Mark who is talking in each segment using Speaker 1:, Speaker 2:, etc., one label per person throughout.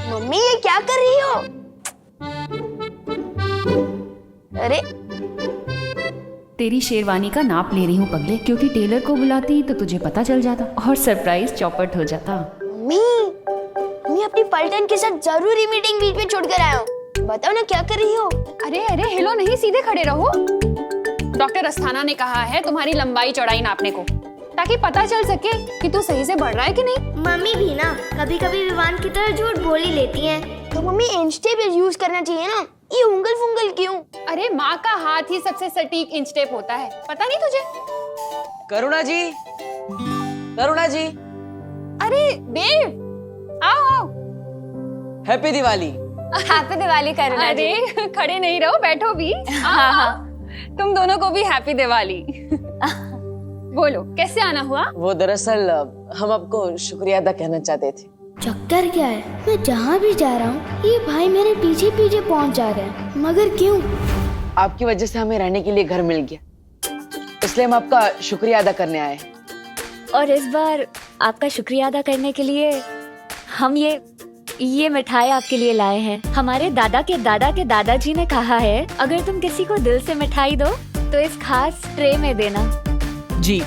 Speaker 1: Mummy ये क्या कर रही हो? अरे
Speaker 2: तेरी शेरवानी का नाप ले रही हूँ पगले, क्योंकि टेलर को बुलाती तो तुझे पता चल जाता और सरप्राइज चौपट हो जाता।
Speaker 1: मम्मी, मम्मी अपनी पलटन के साथ जरूरी मीटिंग बीच में छोड़ कर आया हूँ। बताओ ना क्या कर रही हो?
Speaker 3: अरे अरे हिलो नहीं, सीधे खड़े रहो। डॉक्टर अस्थाना ने कहा है तुम्हारी लंबाई चौड़ाई नापने को, ताकि पता चल सके कि तू सही से बढ़ रहा है कि नहीं।
Speaker 4: मम्मी भी ना कभी कभी विवान की तरह झूठ बोल ही लेती हैं।
Speaker 1: तो मम्मी इंच टेप यूज करना चाहिए ना, ये उंगल फुंगल क्यों?
Speaker 3: अरे माँ का हाथ ही सबसे सटीक इंच टेप होता है, पता नहीं तुझे?
Speaker 5: करुणा जी, करुणा जी,
Speaker 3: अरे देव, आओ आओ।
Speaker 5: हैप्पी दिवाली।
Speaker 3: हैप्पी दिवाली करुणा जी। अरे खड़े नहीं रहो, बैठो भी। हाँ, तुम दोनों को भी हैप्पी दिवाली। बोलो कैसे आना हुआ?
Speaker 5: वो दरअसल हम आपको शुक्रिया अदा कहना चाहते थे।
Speaker 4: चक्कर क्या है, मैं जहाँ भी जा रहा हूँ ये भाई मेरे पीछे पीछे पहुँच जा रहे हैं, मगर क्यों?
Speaker 5: आपकी वजह से हमें रहने के लिए घर मिल गया, इसलिए हम आपका शुक्रिया अदा करने आए हैं।
Speaker 6: और इस बार आपका शुक्रिया अदा करने के लिए हम ये मिठाई आपके लिए लाए हैं। हमारे दादा के दादाजी ने कहा है अगर तुम किसी को दिल से मिठाई दो तो इस खास ट्रे में देना।
Speaker 5: जी,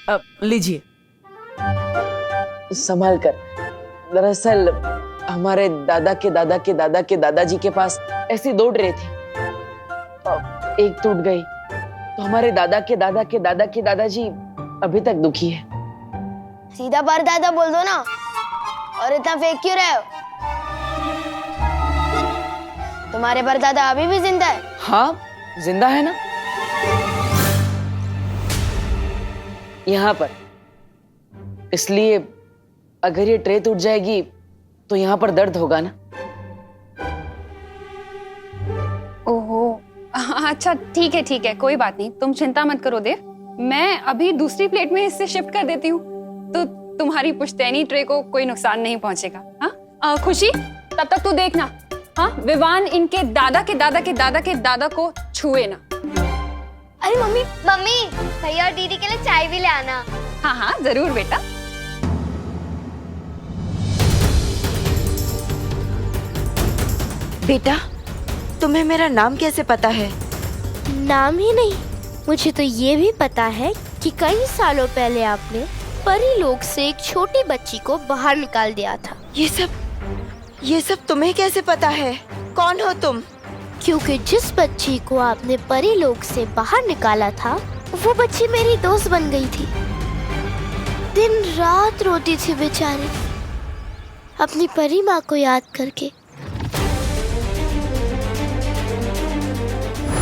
Speaker 5: अब लीजिए, संभाल कर। दरअसल हमारे दादा के दादाजी के पास ऐसी 2 ट्रे थी, एक टूट गई तो हमारे दादा के दादाजी अभी तक दुखी है।
Speaker 1: सीधा परदादा बोल दो ना, और इतना फेंक क्यों रहे हो? तुम्हारे परदादा अभी भी जिंदा है?
Speaker 5: हाँ, जिंदा है ना, यहाँ पर। इसलिए अगर ये ट्रे टूट जाएगी तो यहाँ पर दर्द होगा ना।
Speaker 3: ओहो, अच्छा ठीक है, कोई बात नहीं, तुम चिंता मत करो देव। मैं अभी दूसरी प्लेट में इससे शिफ्ट कर देती हूँ, तो तुम्हारी पुश्तैनी ट्रे को कोई नुकसान नहीं पहुंचेगा। हाँ खुशी, तब तक तू देखना, हाँ विवान इनके दादा के दादा को छुए ना।
Speaker 1: अरे मम्मी,
Speaker 4: भैया और दीदी के लिए चाय भी ले आना।
Speaker 3: हाँ जरूर बेटा।
Speaker 7: बेटा, तुम्हें मेरा नाम कैसे पता है?
Speaker 4: नाम ही नहीं, मुझे तो ये भी पता है कि कई सालों पहले आपने परी लोक से एक छोटी बच्ची को बाहर निकाल दिया था।
Speaker 7: ये सब तुम्हें कैसे पता है? कौन हो तुम?
Speaker 4: क्योंकि जिस बच्ची को आपने परी लोक से बाहर निकाला था वो बच्ची मेरी दोस्त बन गई थी। दिन रात रोती थी बेचारी, अपनी परी माँ को याद करके।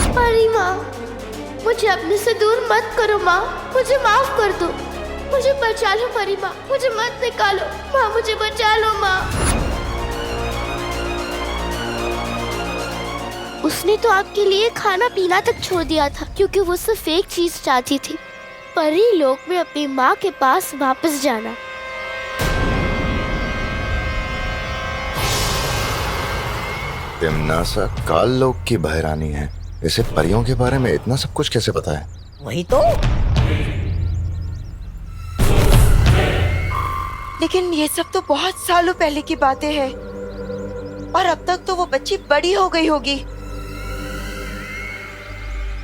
Speaker 4: परी माँ, मुझे अपने से दूर मत करो माँ, मुझे माफ कर दो, मुझे बचा लो परी माँ, मुझे मत निकालो माँ, मुझे बचा लो माँ। उसने तो आपके लिए खाना पीना तक छोड़ दिया था, क्योंकि वो सिर्फ एक चीज चाहती थी, परी लोक में अपनी माँ के पास वापस जाना।
Speaker 8: तिमनासा काल लोक की बहरानी है, इसे परियों के बारे में इतना सब कुछ कैसे पता है?
Speaker 7: वही तो। लेकिन ये सब तो बहुत सालों पहले की बातें हैं, और अब तक तो वो बच्ची बड़ी हो गई होगी,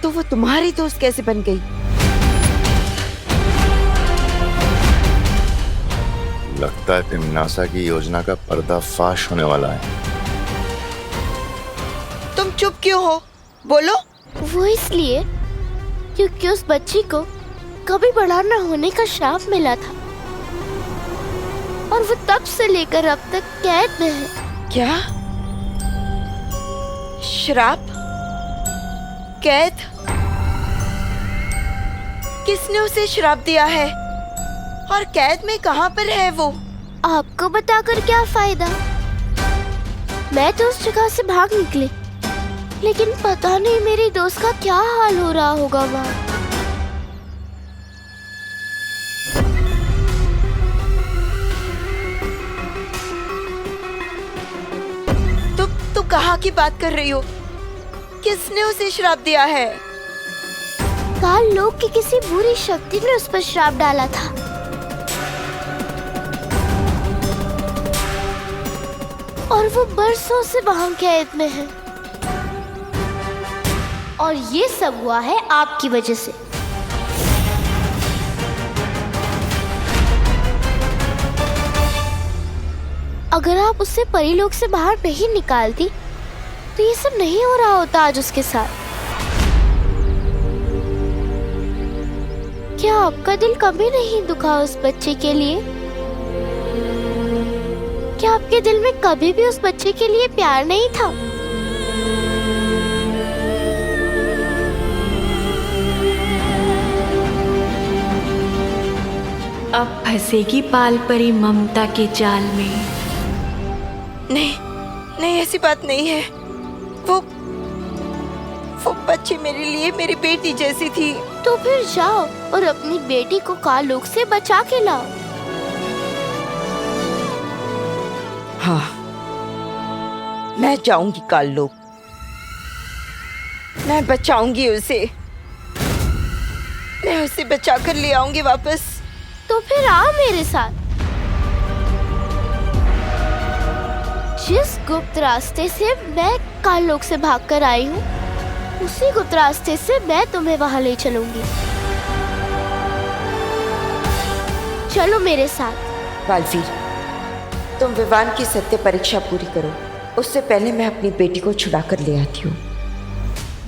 Speaker 7: तो वो तुम्हारी दोस्त कैसे बन गई?
Speaker 8: लगता है तिमनासा की योजना का पर्दाफाश होने वाला है।
Speaker 7: तुम चुप क्यों हो? बोलो।
Speaker 4: वो इसलिए क्योंकि उस बच्ची को कभी बड़ा न होने का श्राप मिला था, और वो तब से लेकर अब तक कैद में है।
Speaker 7: क्या? श्राप? कैद? किसने उसे श्राप दिया है? और कैद में कहाँ पर है वो?
Speaker 4: आपको बताकर क्या फायदा? मैं तो उस जगह से भाग निकली, लेकिन पता नहीं मेरी दोस्त का क्या हाल हो रहा होगा वहाँ।
Speaker 7: तुम कहाँ की बात कर रही हो? किसने उसे श्राप दिया है?
Speaker 4: काल लोक की किसी बुरी शक्ति ने उस पर श्राप डाला था। और वो बरसों से वहां कैद में है। और ये सब हुआ है आपकी वजह से। अगर आप उसे परीलोक से बाहर नहीं निकालती तो ये सब नहीं हो रहा होता आज उसके साथ। क्या आपका दिल कभी नहीं दुखा उस बच्चे के लिए? क्या आपके दिल में कभी भी उस बच्चे के लिए प्यार नहीं था?
Speaker 9: अब फंसेगी पाल परी ममता के जाल में।
Speaker 7: नहीं नहीं, ऐसी बात नहीं है। वो बच्ची मेरे लिए मेरी बेटी जैसी थी।
Speaker 4: तो फिर जाओ और अपनी बेटी को कालोक से बचा के लाओ।
Speaker 7: हाँ, मैं जाऊंगी कालोक, मैं बचाऊंगी उसे, मैं उसे बचा कर ले आऊंगी वापस।
Speaker 4: तो फिर आओ मेरे साथ। जिस गुप्त रास्ते से मैं कालोक से भागकर आई हूँ, उसी गुप्त रास्ते से मैं तुम्हें वहां ले चलूंगी। चलो मेरे साथ।
Speaker 7: बालवीर, तुम विवान की सत्य परीक्षा पूरी करो, उससे पहले मैं अपनी बेटी को छुड़ा कर ले आती हूँ।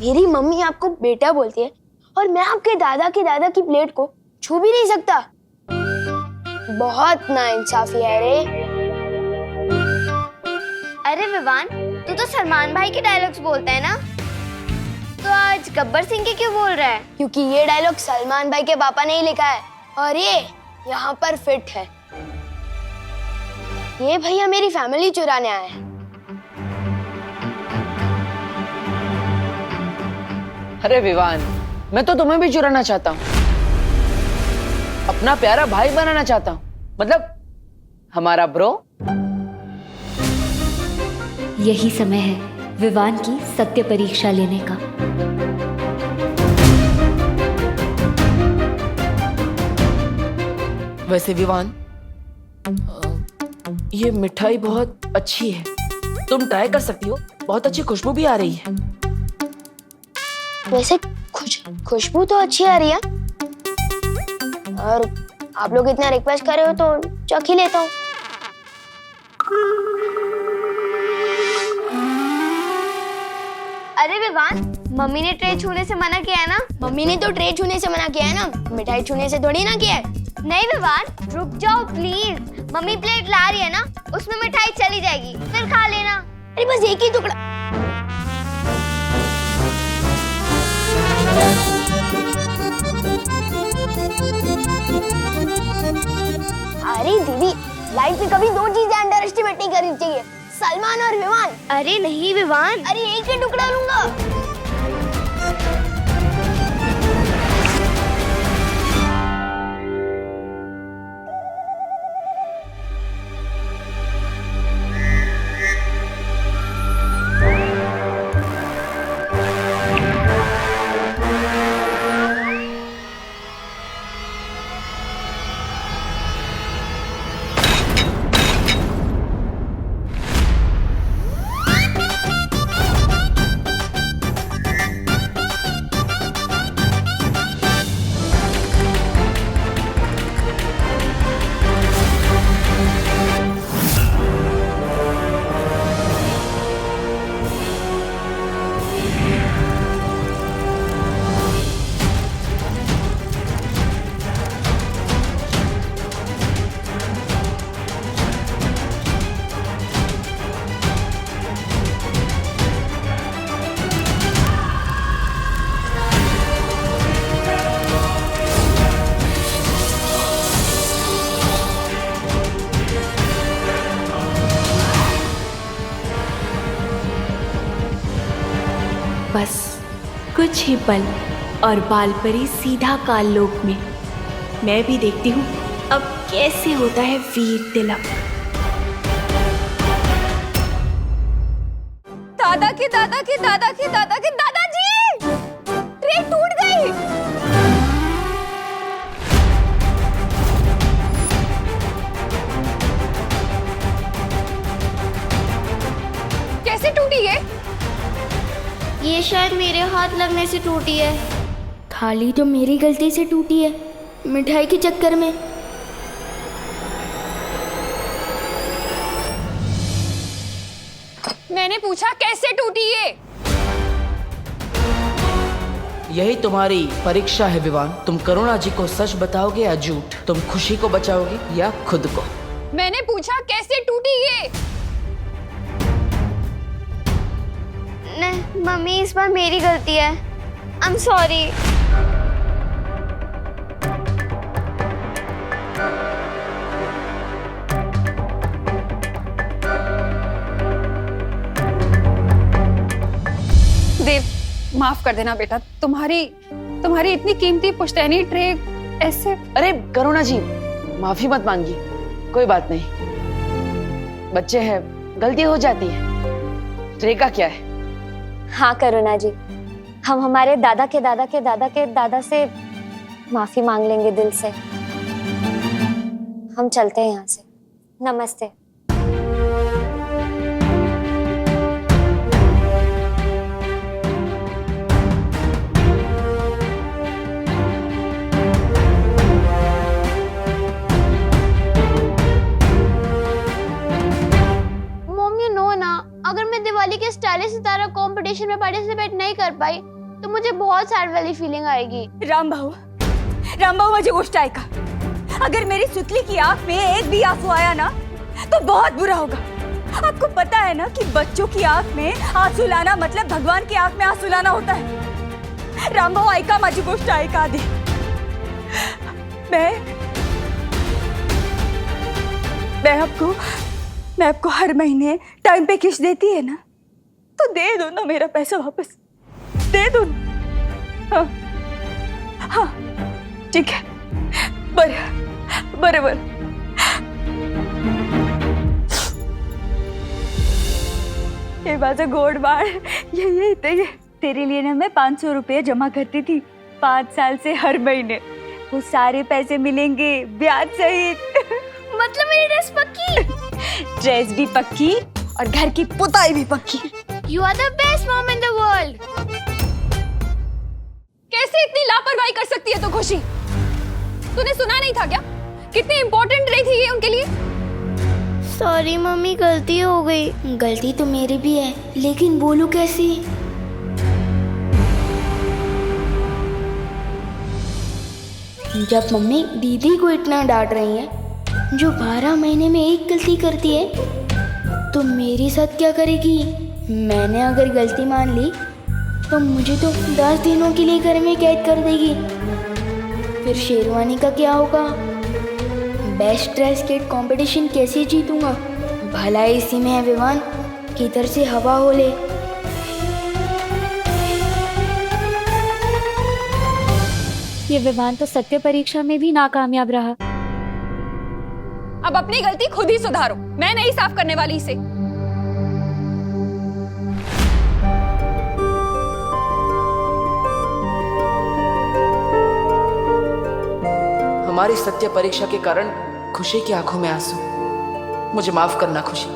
Speaker 1: मेरी मम्मी आपको बेटा बोलती है और मैं आपके दादा की प्लेट को छू भी नहीं सकता। बहुत नाइंसाफी है रे।
Speaker 4: अरे विवान, तू तो सलमान भाई के डायलॉग्स बोलता है ना, तो आज गब्बर सिंह के क्यों बोल रहा है?
Speaker 1: क्योंकि ये डायलॉग सलमान भाई के पापा ने ही लिखा है और ये यहाँ पर फिट है। ये भैया मेरी फैमिली चुराने आए हैं।
Speaker 5: अरे विवान, मैं तो तुम्हें भी चुराना चाहता हूँ, अपना प्यारा भाई बनाना चाहता हूँ, मतलब हमारा ब्रो।
Speaker 6: यही समय है विवान की सत्य परीक्षा लेने का।
Speaker 5: वैसे विवान, ये मिठाई बहुत अच्छी है, तुम ट्राई कर सकती हो, बहुत अच्छी खुशबू भी आ रही है।
Speaker 1: वैसे खुशबू तो अच्छी आ रही है और आप लोग इतना रिक्वेस्ट कर रहे हो तो चख ही लेता हूँ।
Speaker 4: अरे विवान, मम्मी ने ट्रे छूने से मना किया है ना?
Speaker 1: मम्मी ने तो ट्रे छूने से मना किया है ना, मिठाई छूने से थोड़ी ना किया है।
Speaker 4: नहीं विवान, रुक जाओ प्लीज। मम्मी प्लेट ला रही है ना, उसमें मिठाई चली जाएगी, फिर खा लेना।
Speaker 1: अरे बस एक ही टुकड़ा। अरे दीदी, लाइफ में कभी दो चीजें अंडर एस्टिमेट नहीं करनी चाहिए, सलमान और विवान।
Speaker 4: अरे नहीं विवान,
Speaker 1: अरे एक ही टुकड़ा लूंगा।
Speaker 9: बस कुछ ही पल और बालपरी सीधा काललोक में। मैं भी देखती हूँ अब कैसे होता है वीर तिलक।
Speaker 3: दादा के दादा के दादा के दादा के दादाजी, ट्रे टूट गई।
Speaker 4: ये शायद मेरे हाथ लगने से टूटी है। थाली तो मेरी गलती से टूटी है, मिठाई के चक्कर में।
Speaker 3: मैंने पूछा कैसे टूटी ये?
Speaker 10: यही तुम्हारी परीक्षा है विवान। तुम करुणा जी को सच बताओगे या झूठ? तुम खुशी को बचाओगे या खुद को?
Speaker 3: मैंने पूछा कैसे टूटी ये?
Speaker 1: नहीं मम्मी, इस बार मेरी गलती है। I am sorry.
Speaker 3: देव, माफ कर देना बेटा, तुम्हारी इतनी कीमती पुश्तैनी ट्रे ऐसे।
Speaker 5: अरे करुणा जी, माफी मत मांगिए, कोई बात नहीं, बच्चे हैं, गलती हो जाती है, ट्रे का क्या है।
Speaker 4: हाँ करुणा जी, हम हमारे दादा के दादा के दादा के दादा से माफी मांग लेंगे दिल से। हम चलते हैं यहाँ से। नमस्ते।
Speaker 1: अगर मैं दिवाली के स्टाइलिश सितारा कंपटीशन में पार्टिसिपेट नहीं कर पाई तो मुझे बहुत सैड वाली फीलिंग आएगी।
Speaker 9: राम भाऊ मुझे गोष्ट आएगा। अगर मेरी सुतली की आंख में एक भी आंसू आया ना तो बहुत बुरा होगा। आपको पता है ना कि बच्चों की आंख में आंसू लाना मतलब भगवान की आंख में आंसू लाना होता है। राम भाऊ ऐका माझी गोष्ट ऐका आधी। मैं आपको हर महीने टाइम पे किस्त देती है ना, तो दे दो ना मेरा पैसा वापस, दे दो ना। हाँ हाँ ठीक है, बराबर। ये बात गोड बाढ़ ये तेरे लिए ना मैं 500 रुपये जमा करती थी 5 साल से हर महीने। वो सारे पैसे मिलेंगे ब्याज सहित।
Speaker 1: मतलब मेरी ड्रेस पक्की?
Speaker 9: ड्रेस भी पक्की और घर की पुताई भी पक्की।
Speaker 1: You are the best mom in the world.
Speaker 3: कैसे इतनी लापरवाही कर सकती है तो खुशी? तूने सुना नहीं था क्या? कितनी इम्पोर्टेंट रही थी ये उनके लिए?
Speaker 4: सॉरी मम्मी, गलती हो गई। गलती तो मेरी भी है, लेकिन बोलूं कैसे? जब मम्मी दीदी को इतना डांट रही है, जो 12 महीने में एक गलती करती है, तो मेरे साथ क्या करेगी? मैंने अगर गलती मान ली तो मुझे तो 10 दिनों के लिए घर में कैद कर देगी। फिर शेरवानी का क्या होगा? बेस्ट ड्रेस किट कंपटीशन कैसे जीतूंगा? भला इसी में है विवान, किधर से हवा हो ले।
Speaker 6: ये विवान तो सत्य परीक्षा में भी नाकामयाब रहा।
Speaker 3: अब अपनी गलती खुद ही सुधारो, मैं नहीं साफ करने वाली इसे।
Speaker 10: हमारी सत्य परीक्षा के कारण खुशी की आंखों में आंसू। मुझे माफ करना खुशी।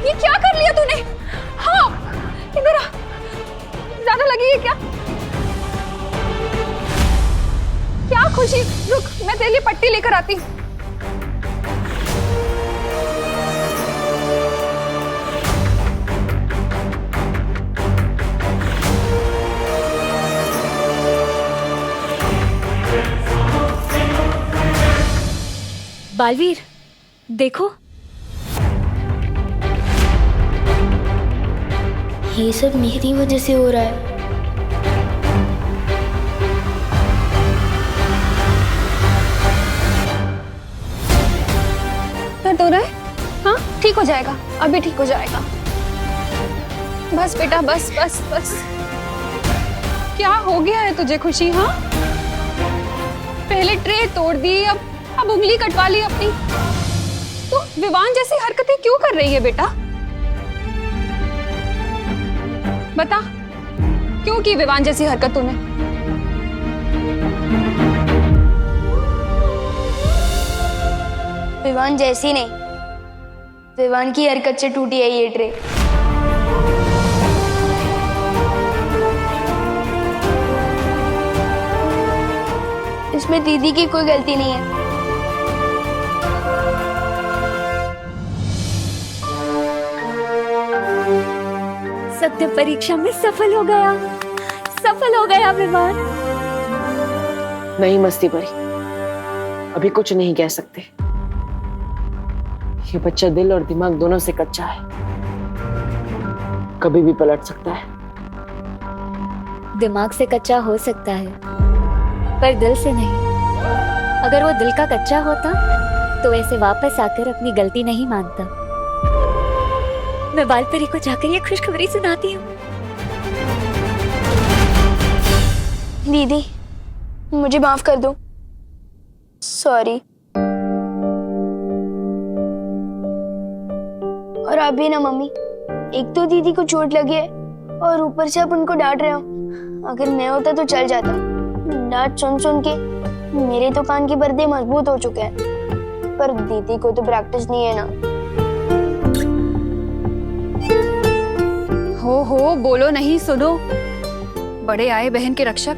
Speaker 3: ये क्या कर लिया तूने? हाँ, इधर आ। ज्यादा लगी है क्या? क्या खुशी, रुक, मैं तेरे लिए पट्टी लेकर आती हूँ।
Speaker 6: बालवीर देखो,
Speaker 4: ये सब मेरी वजह से हो रहा है।
Speaker 3: दर्द हो रहा है? हाँ, ठीक हो जाएगा, अभी ठीक हो जाएगा। बस बेटा, बस बस बस। क्या हो गया है तुझे खुशी? हाँ, पहले ट्रे तोड़ दी, अब उंगली कटवा ली अपनी। तो विवान जैसी हरकतें क्यों कर रही है बेटा? बता, क्यों की विवान जैसी हरकत तूने?
Speaker 1: विवान जैसी नहीं, विवान की हरकत से टूटी है ये ट्रे। इसमें दीदी की कोई गलती नहीं है।
Speaker 6: सत्य परीक्षा में सफल हो गया विमान।
Speaker 5: नहीं मस्ती परी, अभी कुछ नहीं कह सकते। ये बच्चा दिल और दिमाग दोनों से कच्चा है, कभी भी पलट सकता है।
Speaker 6: दिमाग से कच्चा हो सकता है पर दिल से नहीं। अगर वो दिल का कच्चा होता तो ऐसे वापस आकर अपनी गलती नहीं मानता। मैं बालपरी को जाकर ये खुशखबरी सुनाती हूँ।
Speaker 1: दीदी मुझे माफ कर दो, सॉरी। और आप भी ना मम्मी, एक तो दीदी को चोट लगी है और ऊपर से आप उनको डांट रहे हो। अगर मैं होता तो चल जाता। डांट सुन सुन के मेरे तो कान के पर्दे मजबूत हो चुके हैं, पर दीदी को तो प्रैक्टिस नहीं है ना।
Speaker 3: हो बोलो नहीं, सुनो। बड़े आए बहन के रक्षक,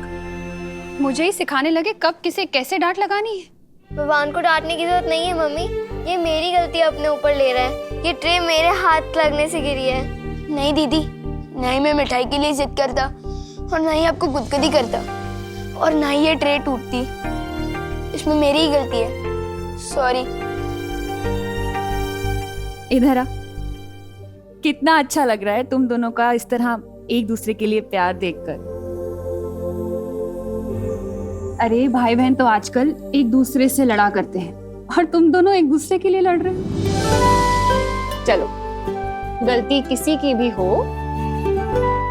Speaker 3: मुझे ही सिखाने लगे कब किसे कैसे डांट लगानी है।
Speaker 4: विवान को डांटने की जरूरत नहीं है मम्मी, ये मेरी गलती अपने ऊपर ले रहा है। ये ट्रे मेरे हाथ लगने से गिरी है।
Speaker 1: नहीं दीदी, ना ही मैं मिठाई के लिए जिद करता और ना ही आपको गुदगुदी करता और ना ही ये ट्रे टूटती। इसमें मेरी ही गलती है, सॉरी।
Speaker 2: इधर आ। कितना अच्छा लग रहा है तुम दोनों का इस तरह एक दूसरे के लिए प्यार देखकर। अरे भाई बहन तो आजकल एक दूसरे से लड़ा करते हैं और तुम दोनों एक दूसरे के लिए लड़ रहे हो।
Speaker 3: चलो, गलती किसी की भी हो,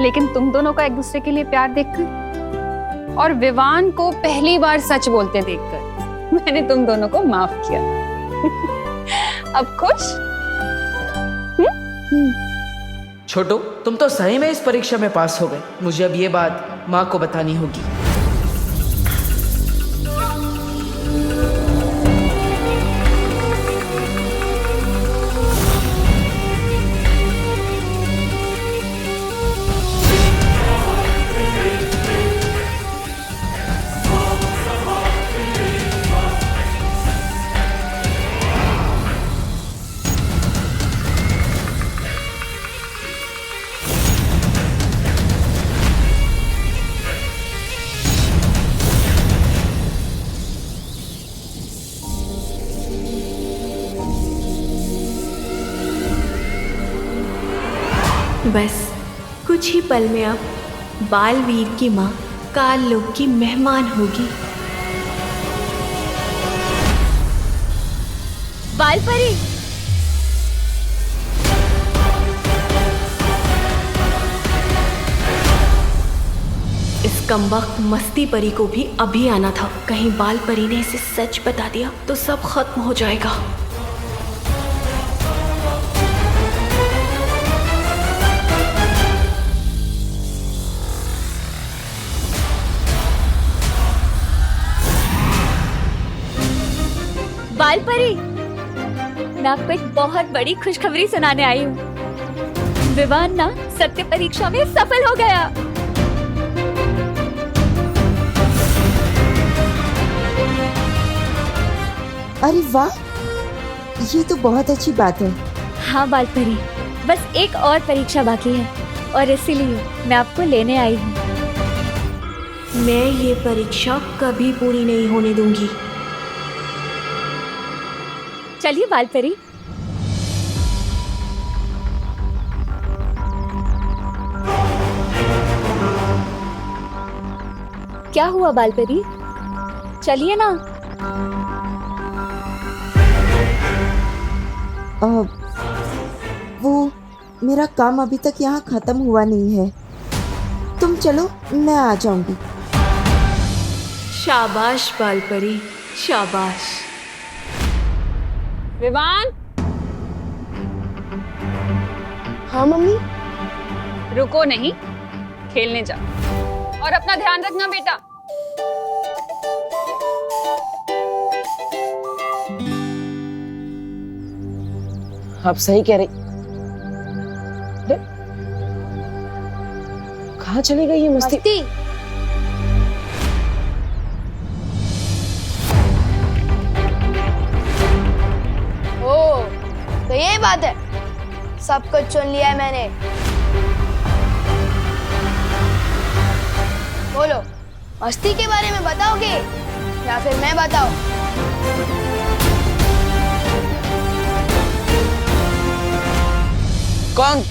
Speaker 3: लेकिन तुम दोनों का एक दूसरे के लिए प्यार देखकर और विवान को पहली बार सच बोलते देखकर मैंने तुम दोनों को माफ किया। अब खुश?
Speaker 10: छोटू, तुम तो सही में इस परीक्षा में पास हो गए। मुझे अब ये बात माँ को बतानी होगी।
Speaker 11: बस कुछ ही पल में अब बालवीर की माँ काल लोक की मेहमान होगी।
Speaker 6: बालपरी,
Speaker 11: इस कमबख्त मस्ती परी को भी अभी आना था। कहीं बालपरी ने इसे सच बता दिया तो सब खत्म हो जाएगा।
Speaker 6: बालपरी, मैं आपको एक बहुत बड़ी खुशखबरी सुनाने आई हूँ। विवान ना सत्य परीक्षा में सफल हो गया।
Speaker 7: अरे वाह, ये तो बहुत अच्छी बात है।
Speaker 6: हाँ बालपरी, बस एक और परीक्षा बाकी है और इसीलिए मैं आपको लेने आई हूँ।
Speaker 11: मैं ये परीक्षा कभी पूरी नहीं होने दूंगी।
Speaker 6: चलिए बालपरी। क्या हुआ बालपरी? चलिए ना।
Speaker 7: वो मेरा काम अभी तक यहाँ खत्म हुआ नहीं है। तुम चलो, मैं आ जाऊंगी।
Speaker 11: शाबाश बालपरी, शाबाश।
Speaker 3: विवान,
Speaker 1: हाँ मम्मी।
Speaker 3: रुको नहीं, खेलने जाओ। और अपना ध्यान रखना बेटा।
Speaker 5: आप सही कह रही। अरे, कहाँ चली गई ये मस्ती?
Speaker 1: ओ, तो ये बात है, सब कुछ सुन लिया है मैंने। बोलो, मस्ती के बारे में बताओगे या फिर मैं बताऊं?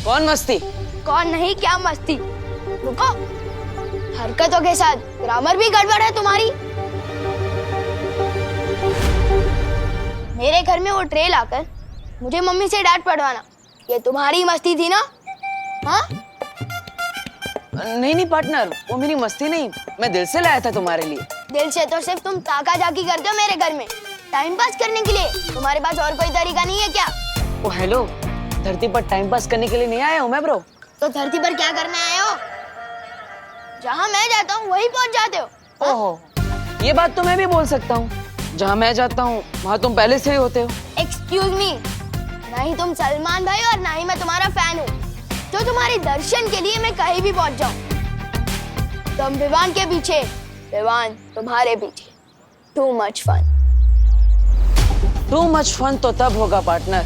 Speaker 5: कौन मस्ती?
Speaker 1: कौन नहीं, क्या मस्ती? रुको, हरकतों के साथ ग्रामर भी गड़बड़ है तुम्हारी। मेरे घर में वो ट्रे लाकर मुझे मम्मी से डांट पड़वाना, ये तुम्हारी मस्ती थी ना? हाँ?
Speaker 5: नहीं पार्टनर, वो मेरी मस्ती नहीं, मैं दिल से लाया था तुम्हारे लिए।
Speaker 1: दिल से तो सिर्फ तुम ताका झाकी करते हो मेरे घर में, टाइम पास करने के लिए। तुम्हारे पास और कोई तरीका नहीं है क्या?
Speaker 5: ओ हेलो, धरती पर टाइम पास करने के लिए नहीं आया हूँ मैं ब्रो।
Speaker 1: तो धरती पर क्या करने आए हो? जहाँ मैं जाता हूँ वहीं पहुँच जाते हो।
Speaker 5: ओहो, ये बात तो मैं भी बोल सकता हूँ, जहाँ मैं जाता हूँ वहाँ तुम पहले से ही होते हो।
Speaker 1: एक्सक्यूज मी, ना ही तुम सलमान भाई और ना ही मैं तुम्हारा फैन हूँ जो तुम्हारे दर्शन के लिए मैं कहीं भी पहुँच जाऊँ। तुम विवान के पीछे, विवान तुम्हारे पीछे। Too much fun.
Speaker 5: Too much fun तो तब होगा पार्टनर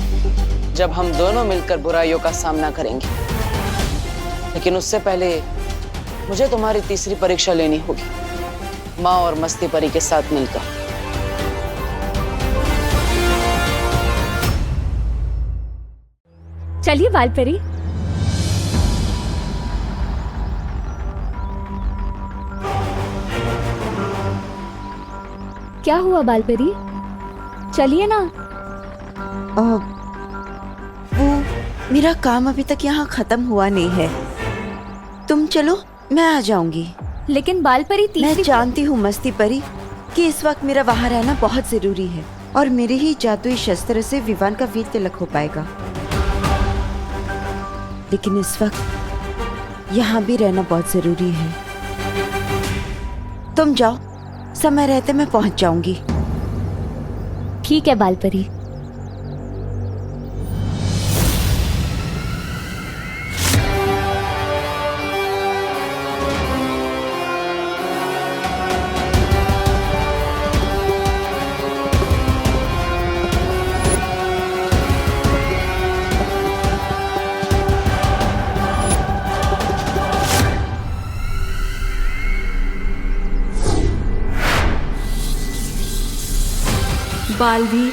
Speaker 5: जब हम दोनों मिलकर बुराइयों का सामना करेंगे, लेकिन उससे पहले मुझे तुम्हारी तीसरी परीक्षा लेनी होगी, माँ और मस्ती परी के साथ मिलकर।
Speaker 6: चलिए बालपरी। क्या हुआ बालपरी? चलिए ना।
Speaker 7: वो मेरा काम अभी तक यहाँ खत्म हुआ नहीं है, तुम चलो मैं आ जाऊंगी।
Speaker 6: लेकिन बालपरी
Speaker 7: मैं जानती हूँ मस्ती परी कि इस वक्त मेरा वहाँ रहना बहुत जरूरी है और मेरे ही जादुई शस्त्र से विवान का वीर तिलक हो पाएगा, लेकिन इस वक्त यहाँ भी रहना बहुत जरूरी है। तुम जाओ, समय रहते मैं पहुँच जाऊंगी।
Speaker 6: ठीक है बालपरी।
Speaker 11: बालवीर,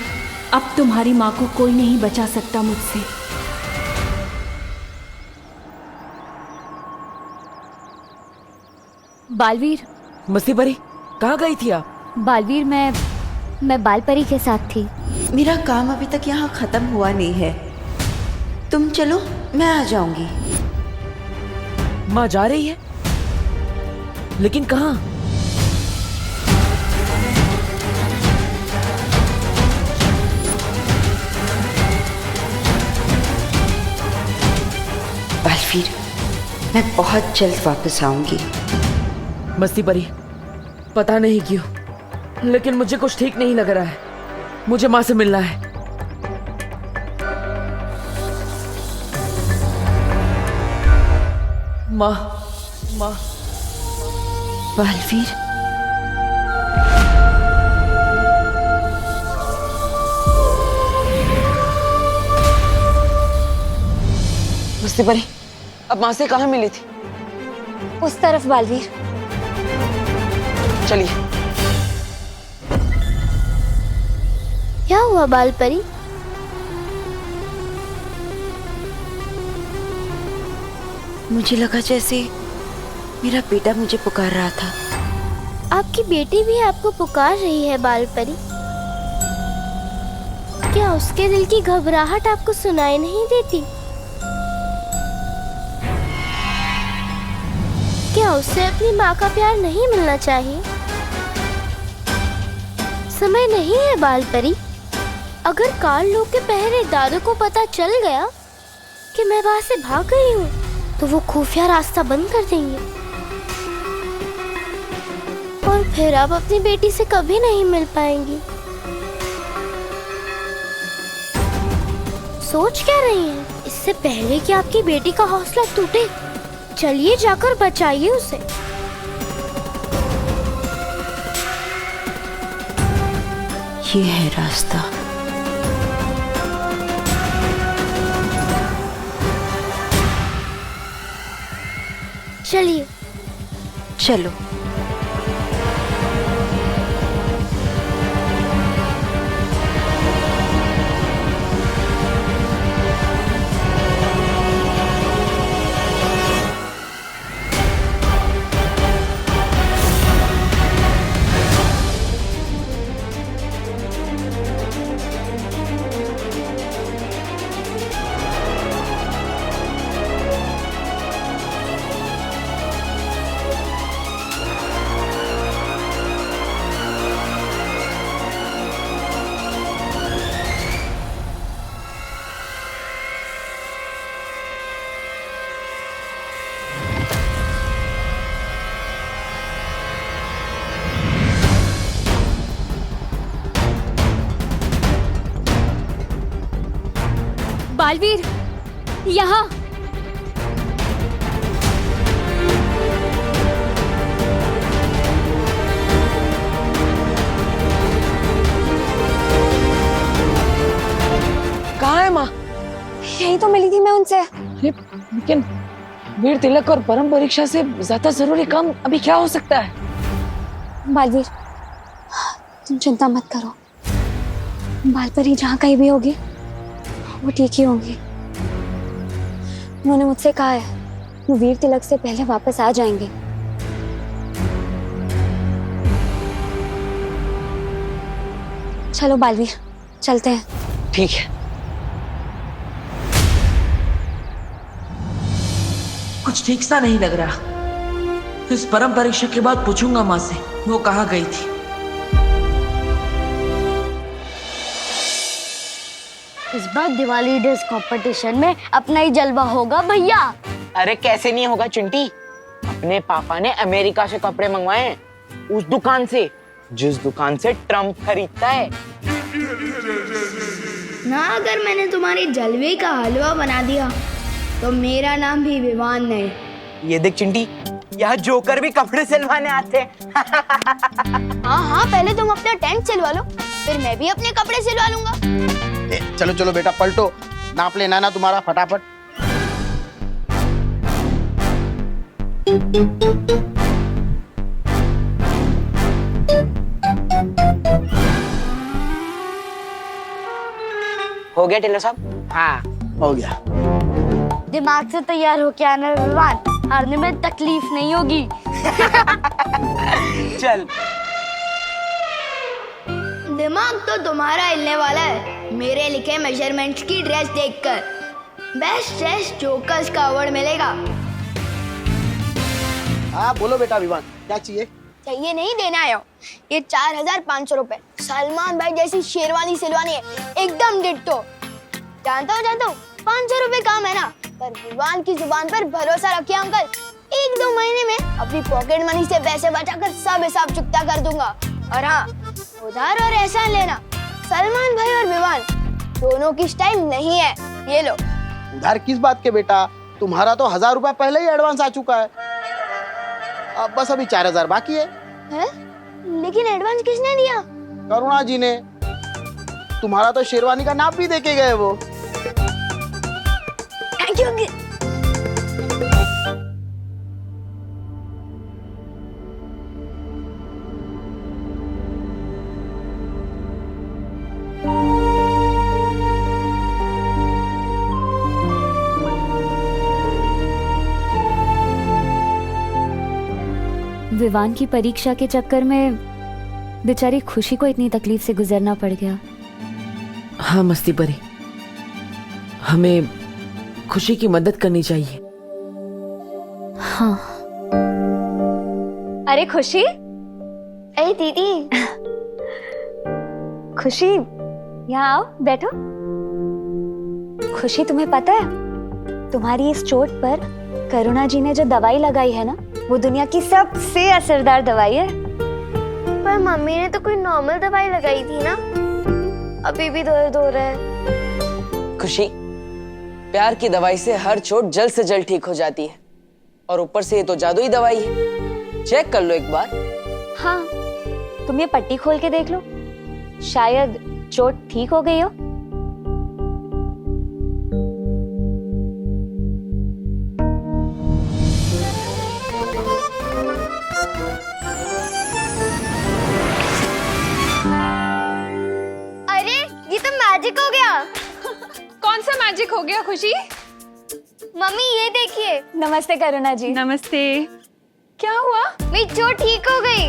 Speaker 11: अब तुम्हारी माँ को कोई नहीं बचा सकता मुझसे।
Speaker 6: बालवीर।
Speaker 10: मस्ती परी, कहाँ गई थी आप?
Speaker 6: बालवीर, मैं बालपरी के साथ थी।
Speaker 7: मेरा काम अभी तक यहाँ खत्म हुआ नहीं है, तुम चलो मैं आ जाऊंगी।
Speaker 10: माँ जा रही है, लेकिन कहाँ?
Speaker 7: बालवीर, मैं बहुत जल्द वापस आऊंगी।
Speaker 10: मस्ती परी, पता नहीं क्यों, लेकिन मुझे कुछ ठीक नहीं लग रहा है। मुझे माँ से मिलना है। माँ, माँ।
Speaker 7: बालवीर,
Speaker 5: मस्ती परी, अब माँ से कहाँ मिली थी?
Speaker 6: उस तरफ बालवीर।
Speaker 5: चलिए।
Speaker 4: क्या हुआ बालपरी?
Speaker 7: मुझे लगा जैसे मेरा बेटा मुझे पुकार रहा था।
Speaker 4: आपकी बेटी भी आपको पुकार रही है बालपरी? क्या उसके दिल की घबराहट आपको सुनाई नहीं देती? क्या उसे अपनी माँ का प्यार नहीं मिलना चाहिए? समय नहीं है बालपरी। अगर काल लोग के पहरेदारों को पता चल गया कि मैं वहां से भाग गई हूँ, तो वो खुफिया रास्ता बंद कर देंगे। तो फिर आप अपनी बेटी से कभी नहीं मिल पाएंगी। सोच क्या रही हैं? इससे पहले कि आपकी बेटी का हौसला टूटे, चलिए जाकर बचाइए उसे।
Speaker 7: ये है रास्ता।
Speaker 4: चलिए।
Speaker 7: चलो।
Speaker 6: बालवीर, यहाँ।
Speaker 5: कहाँ है माँ?
Speaker 3: यही तो मिली थी मैं उनसे।
Speaker 5: अरे लेकिन वीर तिलक और परम परीक्षा से ज्यादा जरूरी काम अभी क्या हो सकता है?
Speaker 3: बालवीर, तुम चिंता मत करो। बालपरी जहाँ कहीं भी होगी वो ठीक ही होंगी। उन्होंने मुझसे कहा है वो वीर तिलक से पहले वापस आ जाएंगे। चलो बालवीर, चलते हैं।
Speaker 5: ठीक है।
Speaker 10: कुछ ठीक सा नहीं लग रहा। इस परम परीक्षा के बाद पूछूंगा माँ से वो कहाँ गई थी।
Speaker 1: इस बार दिवाली ड्रेस कंपटीशन में अपना ही जलवा होगा भैया।
Speaker 5: अरे कैसे नहीं होगा चिंटी? अपने पापा ने अमेरिका से कपड़े मंगवाए हैं, उस दुकान से जिस दुकान से ट्रम्प खरीदता है
Speaker 1: ना। अगर मैंने तुम्हारे जलवे का हलवा बना दिया तो मेरा नाम भी विवान नहीं।
Speaker 5: ये देख चिंटी, यहाँ जोकर भी कपड़े सिलवाने आते हैं।
Speaker 1: हाँ हाँ, पहले तुम अपना टेंट सिलवा लो, फिर मैं भी अपने कपड़े सिलवा लूंगा।
Speaker 12: चलो चलो बेटा, पलटो, नाप लेना ना तुम्हारा फटाफट।
Speaker 5: हो गया टेलर साहब?
Speaker 12: हाँ हो गया।
Speaker 1: दिमाग से तैयार होके आना विवान, हारने में तकलीफ नहीं होगी।
Speaker 5: चल।
Speaker 1: दिमाग तो तुम्हारा हिलने वाला है मेरे लिखे मेजरमेंट्स की ड्रेस देखकर। बेस्ट ड्रेस जोकर्स का अवार्ड मिलेगा।
Speaker 12: हाँ बोलो बेटा विवान, क्या चाहिए?
Speaker 1: चाहिए नहीं, देना आया हूँ। ये 4500 रुपए। सलमान भाई जैसी शेरवानी सिलवानी है, एकदम डिट्टो। जानता हूँ 500 रुपए काम है ना, पर विवान की जुबान पर भरोसा रखिए अंकल। 1-2 महीने में अपनी पॉकेट मनी से पैसे बचाकर सब हिसाब चुकता कर दूंगा। और हाँ, उधार और एहसान लेना सलमान भाई और विवान दोनों की स्टाइल नहीं है। ये लो।
Speaker 12: उधार किस बात के बेटा? तुम्हारा तो 1000 रुपया पहले ही एडवांस आ चुका है। अब बस अभी 4000 बाकी है।
Speaker 1: लेकिन एडवांस किसने दिया?
Speaker 12: करुणा जी ने। तुम्हारा तो शेरवानी का नाप भी देके गए वो।
Speaker 1: Thank you uncle.
Speaker 6: विवान की परीक्षा के चक्कर में बेचारी खुशी को इतनी तकलीफ से गुजरना पड़ गया।
Speaker 10: हाँ मस्ती परी, हमें खुशी की मदद करनी चाहिए।
Speaker 6: हाँ।
Speaker 9: अरे खुशी,
Speaker 1: अरे दीदी।
Speaker 9: खुशी यहाँ आओ, बैठो। खुशी, तुम्हें पता है तुम्हारी इस चोट पर करुणा जी ने जो दवाई लगाई है ना, वो दुनिया की सबसे असरदार दवाई है।
Speaker 1: पर मम्मी ने तो कोई नॉर्मल दवाई लगाई थी ना, अभी भी दर्द हो रहा है।
Speaker 5: खुशी, प्यार की दवाई से हर चोट जल्द से जल्द ठीक हो जाती है, और ऊपर से ये तो जादुई दवाई है। चेक कर लो एक बार।
Speaker 6: हाँ, तुम ये पट्टी खोल के देख लो, शायद चोट ठीक हो गई हो।
Speaker 1: अरे ये तो मैजिक हो गया।
Speaker 3: कौन सा मैजिक हो गया खुशी?
Speaker 1: मम्मी ये देखिए।
Speaker 6: नमस्ते करुणा जी।
Speaker 3: नमस्ते। क्या हुआ?
Speaker 1: मेरी चोट ठीक हो गई।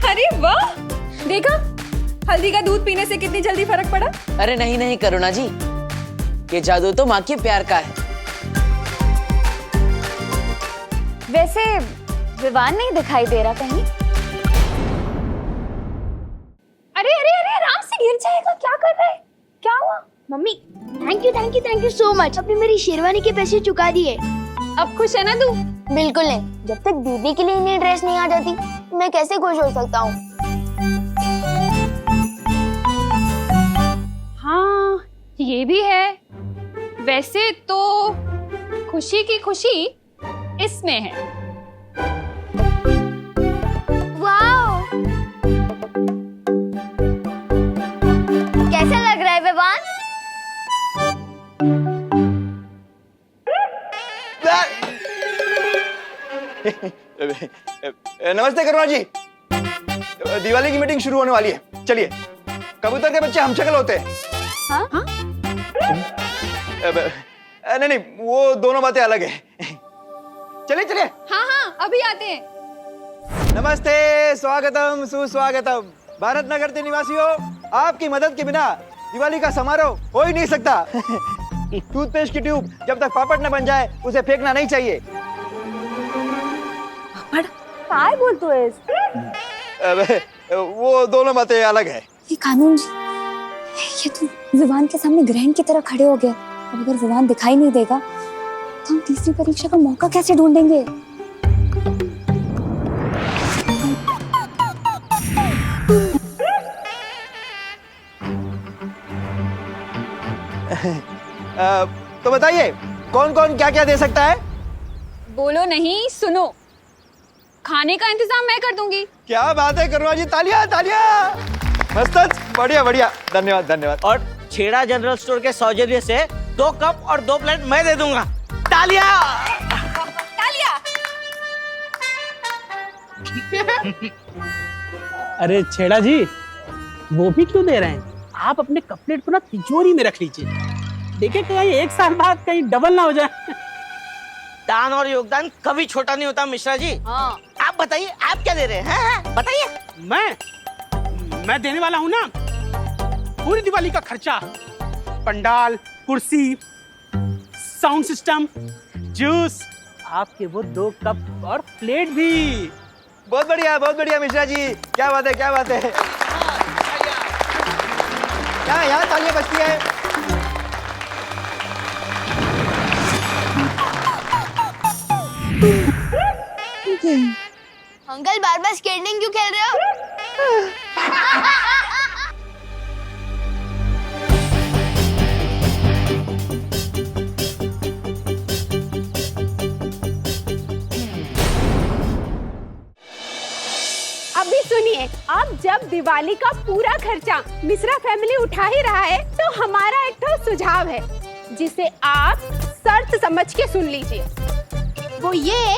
Speaker 3: अरे वाह, देखा हल्दी का दूध पीने से कितनी जल्दी फर्क पड़ा।
Speaker 5: अरे नहीं नहीं करुणा जी, ये जादू तो माँ के प्यार का है।
Speaker 6: वैसे विवान नहीं दिखाई दे रहा कहीं।
Speaker 3: अरे अरे अरे, आराम से गिर जाएगा, क्या कर रहा है? क्या हुआ?
Speaker 1: Mummy thank you so much. आपने मेरी शेरवानी के पैसे चुका दिए।
Speaker 3: अब खुश है ना तू?
Speaker 1: बिल्कुल नहीं, जब तक दीदी के लिए नई ड्रेस नहीं आ जाती मैं कैसे खुश हो सकता हूँ।
Speaker 3: हाँ ये भी है। वैसे तो खुशी की खुशी इसमें है।
Speaker 1: वाओ, कैसा लग रहा है विवान?
Speaker 13: नमस्ते करुणा जी, दिवाली की मीटिंग शुरू होने वाली है, चलिए। कबूतर के बच्चे हम शक्ल होते हैं।
Speaker 3: हाँ? हाँ?
Speaker 13: नहीं नहीं, वो दोनों बातें अलग है। चलिए चलिए।
Speaker 3: हाँ हाँ अभी आते हैं।
Speaker 13: नमस्ते, स्वागतम सुस्वागतम। भारत नगर के निवासियों, आपकी मदद के बिना दिवाली का समारोह हो ही नहीं सकता। टूथपेस्ट की ट्यूब जब तक पापड़ न बन जाए उसे फेंकना नहीं चाहिए।
Speaker 9: काय बोलते हो?
Speaker 13: वो दोनों बातें अलग है।
Speaker 9: ये कानून जी, ये तो विवान के सामने ग्रहण की तरह खड़े हो गए। अब अगर विवान दिखाई नहीं देगा तो हम तीसरी परीक्षा का मौका कैसे ढूंढेंगे?
Speaker 13: तो बताइए कौन कौन क्या क्या दे सकता है?
Speaker 3: बोलो नहीं, सुनो। खाने का इंतजाम मैं कर दूंगी।
Speaker 13: क्या बात है करुणा जी, तालियां तालियां। मस्त, बढ़िया बढ़िया, धन्यवाद धन्यवाद।
Speaker 10: और छेड़ा जनरल स्टोर के सौजन्य से 2 कप और 2 प्लेट मैं दे दूंगा। तालियां
Speaker 3: तालियां।
Speaker 14: अरे छेड़ा जी, वो भी क्यों दे रहे हैं? आप अपने कपलेट को ना तिजोरी में रख लीजिए, देखिए कहीं 1 साल बाद कहीं डबल ना हो जाए।
Speaker 10: दान और योगदान कभी छोटा नहीं होता मिश्रा जी।
Speaker 3: हाँ।
Speaker 10: आप बताइए, आप क्या दे रहे हैं? बताइए।
Speaker 14: मैं देने वाला हूँ ना पूरी दिवाली का खर्चा, पंडाल, कुर्सी, साउंड सिस्टम, जूस, आपके वो 2 कप और प्लेट भी।
Speaker 13: बहुत बढ़िया मिश्रा जी, क्या बात है क्या बात है। यहाँ तालियां बजती है।
Speaker 1: अंकल बार बार स्केटिंग क्यों खेल रहे हो?
Speaker 9: अभी सुनिए, अब जब दिवाली का पूरा खर्चा मिश्रा फैमिली उठा ही रहा है तो हमारा एक तो सुझाव है जिसे आप शर्त समझ के सुन लीजिए। वो ये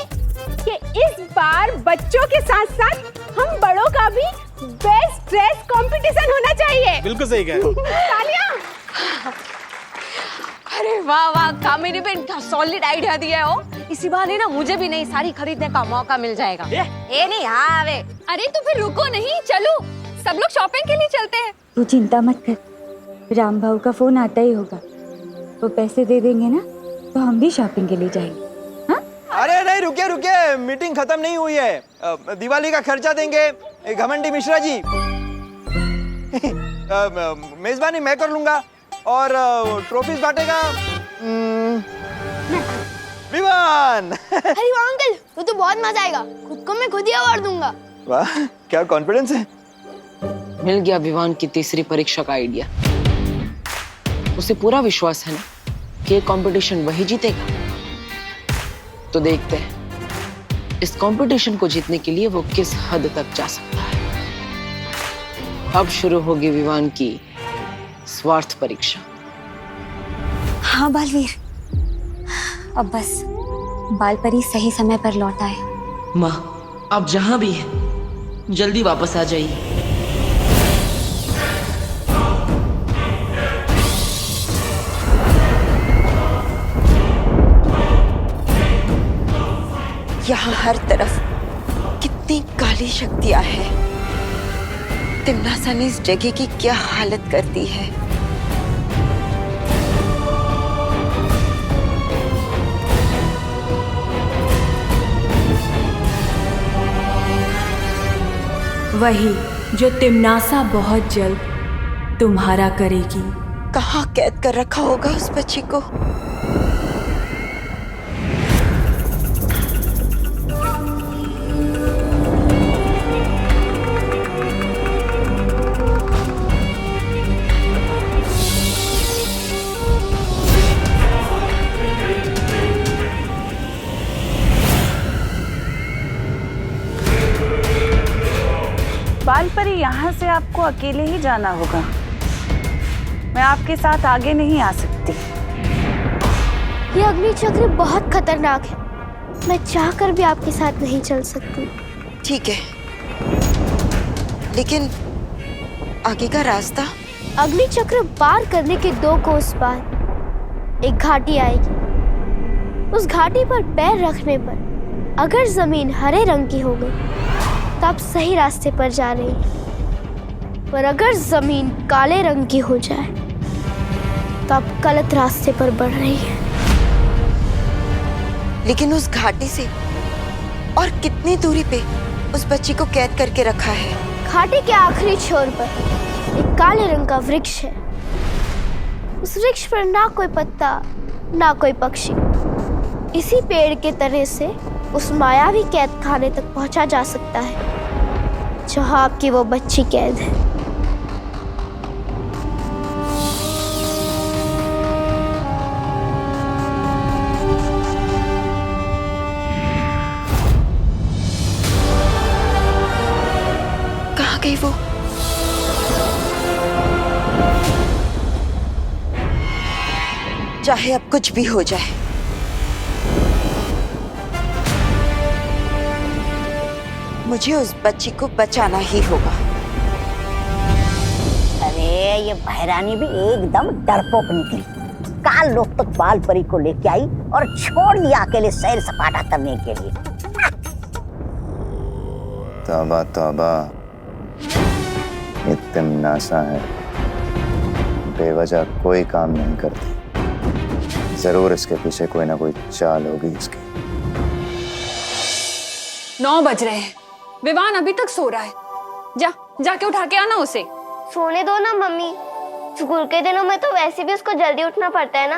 Speaker 9: कि इस बार बच्चों के साथ साथ हम बड़ों का भी बेस्ट ड्रेस कंपटीशन होना चाहिए।
Speaker 14: बिल्कुल सही कह रहे हो।
Speaker 9: तालियां।
Speaker 15: अरे वाह वाह, कामिनी पे सॉलिड आइडिया दिया हो। इसी बहाने ना मुझे भी नई साड़ी खरीदने का मौका मिल जाएगा। ये नहीं, हाँ वे।
Speaker 3: अरे तो फिर रुको नहीं, चलो सब लोग शॉपिंग के लिए चलते हैं।
Speaker 9: तू चिंता मत कर, राम भाऊ का फोन आता ही होगा। वो पैसे दे देंगे ना तो हम भी शॉपिंग के लिए जाएंगे।
Speaker 13: अरे नहीं, रुकिए, मीटिंग खत्म नहीं हुई है। दिवाली का खर्चा देंगे घमंडी मिश्रा जी। मेजबानी मैं कर लूंगा और ट्रॉफीज बांटेगा विवान।
Speaker 1: अरे वाह अंकल, वो तो बहुत मजा आएगा। खुद को मैं खुद ही अवार्ड दूंगा।
Speaker 13: वाह, क्या कॉन्फिडेंस है।
Speaker 5: मिल गया विवान की तीसरी परीक्षा का आइडिया। उसे पूरा विश्वास है ना कि ये कंपटीशन वही जीतेगा। तो देखते हैं इस कंपटीशन को जीतने के लिए वो किस हद तक जा सकता है। अब शुरू होगी विवान की स्वार्थ परीक्षा।
Speaker 9: हाँ बालवीर, अब बस बालपरी सही समय पर लौट आए।
Speaker 10: माँ, आप जहाँ भी हैं जल्दी वापस आ जाइए।
Speaker 7: यहाँ हर तरफ कितनी काली शक्तियाँ हैं। तिम्नासा ने इस जगह की क्या हालत कर दी है।
Speaker 11: वही जो तिम्नासा बहुत जल्द तुम्हारा करेगी।
Speaker 7: कहाँ कैद कर रखा होगा उस बच्ची को।
Speaker 16: बालपरी, यहाँ से आपको अकेले ही जाना होगा। मैं आपके साथ आगे नहीं आ सकती।
Speaker 4: ये अग्नि चक्र बहुत खतरनाक है। मैं चाहकर भी आपके साथ नहीं चल सकती।
Speaker 7: ठीक है, लेकिन आगे का रास्ता?
Speaker 4: अग्नि चक्र पार करने के 2 कोस बाद एक घाटी आएगी। उस घाटी पर पैर रखने पर अगर जमीन हरे रंग की हो गई तो आप सही रास्ते पर जा रही हैं। पर अगर जमीन काले रंग की हो जाए तो आप गलत रास्ते पर बढ़ रही हैं।
Speaker 7: लेकिन उस घाटी से और कितनी दूरी पे उस बच्ची को कैद करके रखा है?
Speaker 4: घाटी के आखिरी छोर पर एक काले रंग का वृक्ष है। उस वृक्ष पर ना कोई पत्ता ना कोई पक्षी। इसी पेड़ के तने से उस मायावी कैद खाने तक पहुंचा जा सकता है जहां आपकी वो बच्ची कैद है।
Speaker 7: कहाँ गई वो? चाहे अब कुछ भी हो जाए, मुझे उस बच्ची को बचाना ही होगा।
Speaker 17: अरे ये बहरानी भी एकदम डरपोक निकली। काल लोग तक बालपरी को लेके आई और छोड़ दिया अकेले सैर सपाटा करने के लिए।
Speaker 18: तौबा तौबा, ये तिम्नासा है, बेवजह कोई काम नहीं करती। जरूर इसके पीछे कोई ना कोई चाल होगी इसकी।
Speaker 3: 9 बज रहे हैं, विवान अभी तक सो रहा है। जाके उठा के आना उसे।
Speaker 4: सोने दो ना मम्मी, स्कूल के दिनों में तो वैसे भी उसको जल्दी उठना पड़ता है ना।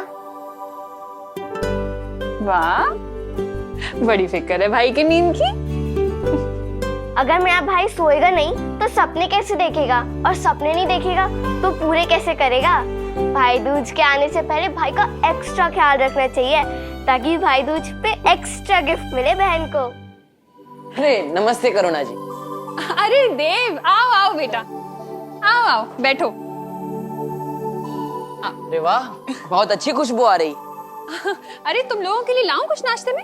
Speaker 3: वाह, बड़ी फिक्र है भाई की नींद की।
Speaker 4: अगर मेरा भाई सोएगा नहीं तो सपने कैसे देखेगा, और सपने नहीं देखेगा तो पूरे कैसे करेगा। भाई दूज के आने से पहले भाई का एक्स्ट्रा ख्याल रखना चाहिए ताकि भाई दूज पे एक्स्ट्रा गिफ्ट मिले बहन को।
Speaker 5: अरे नमस्ते करुणा जी।
Speaker 3: अरे देव, आओ आओ बेटा, आओ आओ बैठो।
Speaker 5: अरे वाह, बहुत अच्छी खुशबू आ रही।
Speaker 3: अरे तुम लोगों के लिए लाऊं कुछ नाश्ते में?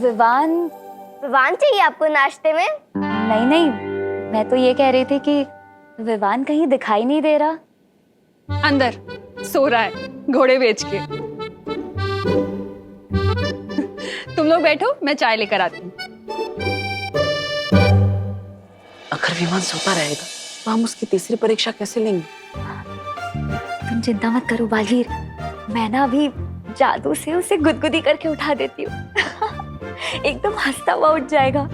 Speaker 4: विवान चाहिए आपको नाश्ते में?
Speaker 6: नहीं नहीं, मैं तो ये कह रही थी कि विवान कहीं दिखाई नहीं दे रहा।
Speaker 3: अंदर सो रहा है घोड़े बेच के। तुम लोग बैठो, मैं चाय लेकर आती हूँ।
Speaker 5: अगर विमान सोता रहेगा तो हम उसकी तीसरी परीक्षा कैसे लेंगे?
Speaker 6: तुम चिंता मत करो बालवीर, मैं ना अभी जादू से उसे गुदगुदी करके उठा देती हूँ। एकदम हंसता हुआ उठ जाएगा।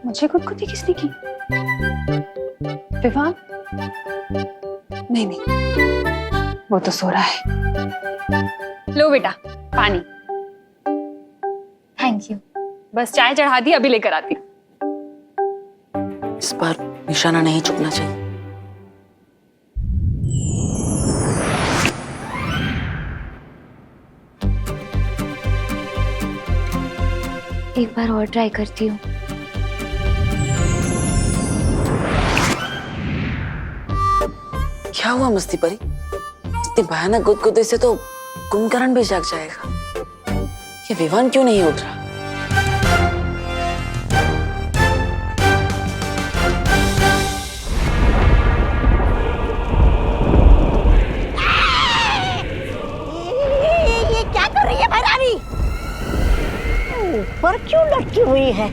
Speaker 3: मुझे गुदगुदी किसने की? विवान, नहीं नहीं, वो तो सो रहा है। लो बेटा पानी। Thank you. बस चाय चढ़ा दी, अभी लेकर आती।
Speaker 5: इस बार निशाना नहीं चुकना चाहिए।
Speaker 6: एक बार और ट्राई करती हूँ।
Speaker 5: क्या हुआ मस्ती परी? इतने भयानक गुदगुदे से तो कुंभकर्ण भी जाग जाएगा। ये विवान क्यों नहीं उठ रहा?
Speaker 17: ये क्या कर रही है भैरानी? ऊपर क्यों लटकी हुई है?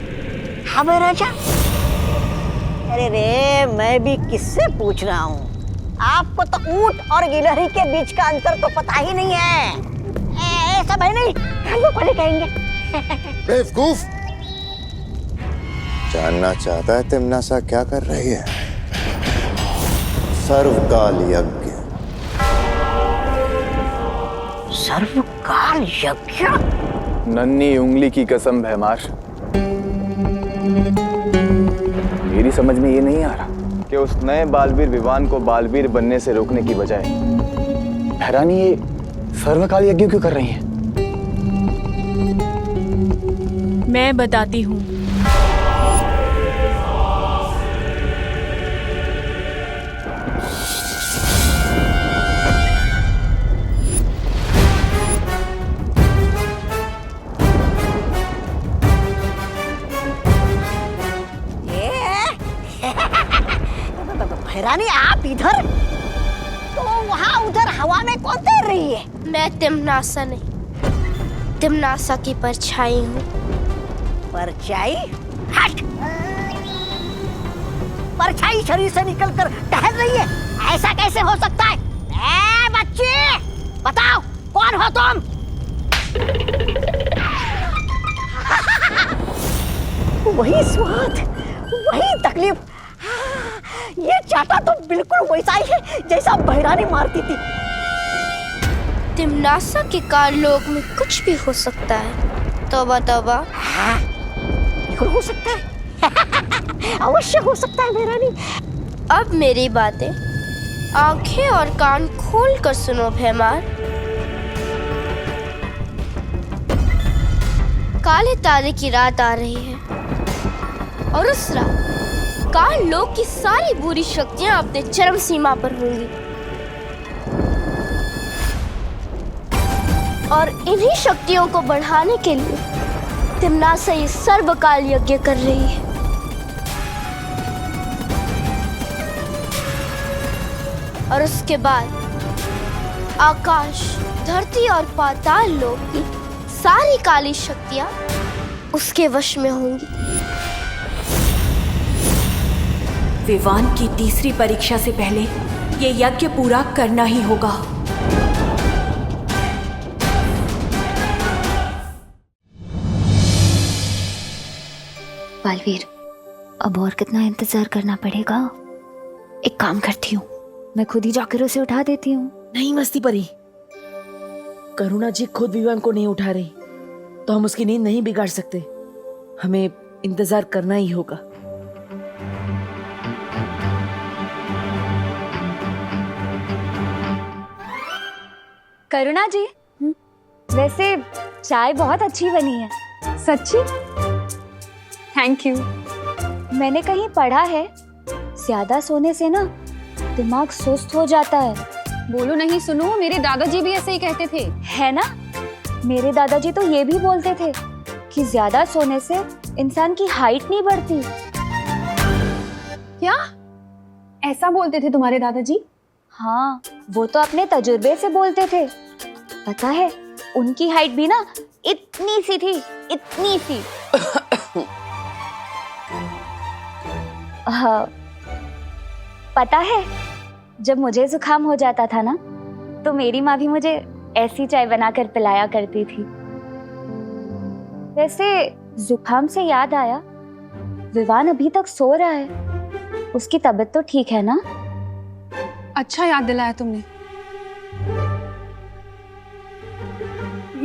Speaker 17: हाँ राजा। अरे रे, मैं भी किससे पूछ रहा हूँ? आपको तो ऊंट और गिलहरी के बीच का अंतर तो पता ही नहीं है। ऐसा भाई नहीं, हम लोग पहले कहेंगे।
Speaker 8: बेवकूफ! जानना चाहता है तिम्नासा क्या कर रही है? सर्वकाल यज्ञ।
Speaker 17: सर्वकाल यज्ञ?
Speaker 19: नन्ही उंगली की कसम भैमार, मेरी समझ में ये नहीं आ रहा कि उस नए बालवीर विवान को बालवीर बनने से रोकने की बजाय भैरानी ये सर्वकाल यज्ञ क्यों कर रही हैं?
Speaker 11: मैं बताती हूँ।
Speaker 17: भैरानी आप इधर, तो वहाँ उधर हवा में कौन तैर रही है?
Speaker 4: मैं तिम्नासा नहीं, तिम्नासा की परछाई हूँ।
Speaker 17: परछाई? हट! परछाई शरीर से निकलकर टहल रही है, ऐसा कैसे हो सकता है? ए बच्चे, बताओ कौन हो तुम? वही स्वाद, वही तकलीफ। ये चाटा तो बिल्कुल वैसा ही है जैसा भैरानी मारती थी।
Speaker 4: तिम्नासा के काललोक में कुछ भी हो सकता है। तौबा तौबा।
Speaker 17: बिल्कुल हो सकता है। अवश्य हो सकता है भैरानी।
Speaker 4: अब मेरी बातें आंखें और कान खोल कर सुनो भैमार। काले तारे की रात आ रही है और उस रात काल लोक की सारी बुरी शक्तियां अपने चरम सीमा पर होंगी और इन्हीं शक्तियों को बढ़ाने के लिए तिम्नासा ये सर्वकाल यज्ञ कर रही है। और उसके बाद आकाश, धरती और पाताल लोक की सारी काली शक्तियां उसके वश में होंगी।
Speaker 11: विवान की तीसरी परीक्षा से पहले ये यज्ञ पूरा करना ही होगा।
Speaker 6: बालवीर, अब और कितना इंतजार करना पड़ेगा? एक काम करती हूँ, मैं खुद ही जाकर उसे उठा देती हूँ।
Speaker 10: नहीं मस्ती परी, करुणा जी खुद विवान को नहीं उठा रही तो हम उसकी नींद नहीं बिगाड़ सकते। हमें इंतजार करना ही होगा।
Speaker 6: करुणा जी, वैसे चाय बहुत अच्छी बनी है।
Speaker 3: सच्ची? Thank you.
Speaker 6: मैंने कहीं पढ़ा है ज्यादा सोने से ना दिमाग सुस्त हो जाता है।
Speaker 3: बोलो नहीं सुनो, मेरे दादाजी भी ऐसे ही कहते थे।
Speaker 6: है ना? मेरे दादाजी तो ये भी बोलते थे कि ज्यादा सोने से इंसान की हाइट नहीं बढ़ती।
Speaker 3: क्या ऐसा बोलते थे तुम्हारे दादाजी?
Speaker 6: हाँ, वो तो अपने तजुर्बे से बोलते थे। पता है, उनकी हाइट भी ना इतनी सी थी, इतनी सी। हाँ, पता है, जब मुझे जुकाम हो जाता था ना, तो मेरी माँ भी मुझे ऐसी चाय बनाकर पिलाया करती थी। वैसे जुकाम से याद आया, विवान अभी तक सो रहा है। उसकी तबीयत तो ठीक है ना?
Speaker 3: अच्छा याद दिलाया तुमने।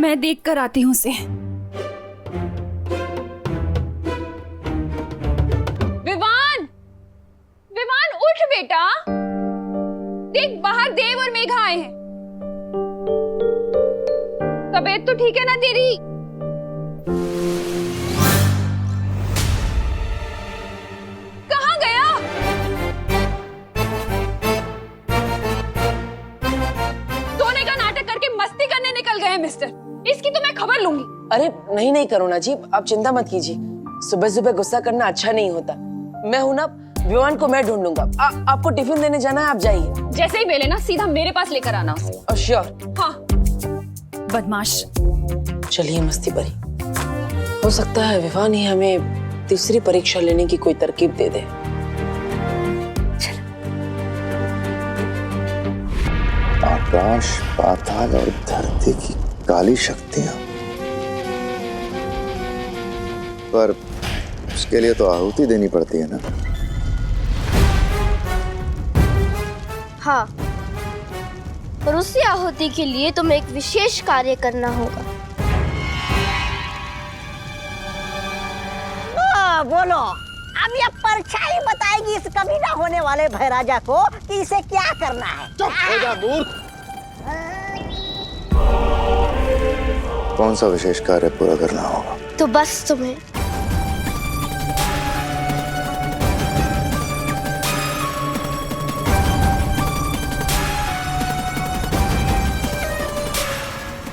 Speaker 3: मैं देख कर आती हूँ उसे। विवान, विवान उठ बेटा, देख बाहर देव और मेघा आए हैं। तबीयत तो ठीक है ना तेरी? कहाँ गया? सोने का नाटक करके मस्ती करने निकल गए मिस्टर। इसकी तो मैं खबर लूंगी।
Speaker 5: अरे नहीं नहीं करुणा जी, आप चिंता मत कीजिए। सुबह सुबह गुस्सा करना अच्छा नहीं होता। मैं हूं ना, विवान को मैं ढूंढ लूंगा। आपको टिफिन देने जाना है, आप जाइए।
Speaker 3: जैसे ही मिले ना सीधा मेरे पास लेकर आना उसे।
Speaker 5: श्योर।
Speaker 3: हाँ। बदमाश।
Speaker 5: चलिए मस्ती परी, हो सकता है विवान ही हमें तीसरी परीक्षा लेने की कोई तरकीब दे दे।
Speaker 18: आकाश पाताल और धरती की काली शक्तियां, पर उसके लिए तो आहुति देनी पड़ती है ना।
Speaker 4: हाँ, और उसी आहुति के लिए तुम्हें एक विशेष कार्य करना होगा।
Speaker 17: बोलो, अब ये परछाई बताएगी इस कभी ना होने वाले भैराजा को कि इसे क्या करना है।
Speaker 12: चुप हो जा मूर्ख।
Speaker 18: कौन सा विशेष कार्य पूरा करना होगा?
Speaker 4: तो बस तुम्हें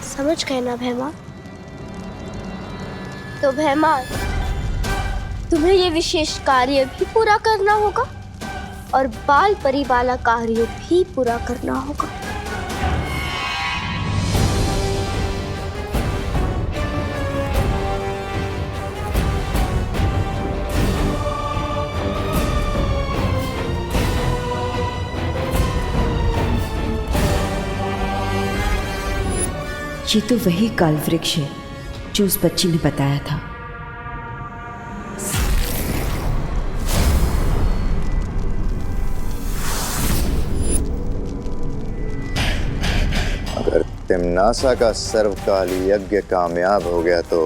Speaker 4: समझ गए ना भैमा? तो भैमा, तुम्हें ये विशेष कार्य भी पूरा करना होगा और बाल परी वाला कार्य भी पूरा करना होगा।
Speaker 20: ये तो वही काल वृक्ष है जो उस बच्ची ने बताया था।
Speaker 18: अगर तिम्नासा का सर्वकाली यज्ञ कामयाब हो गया तो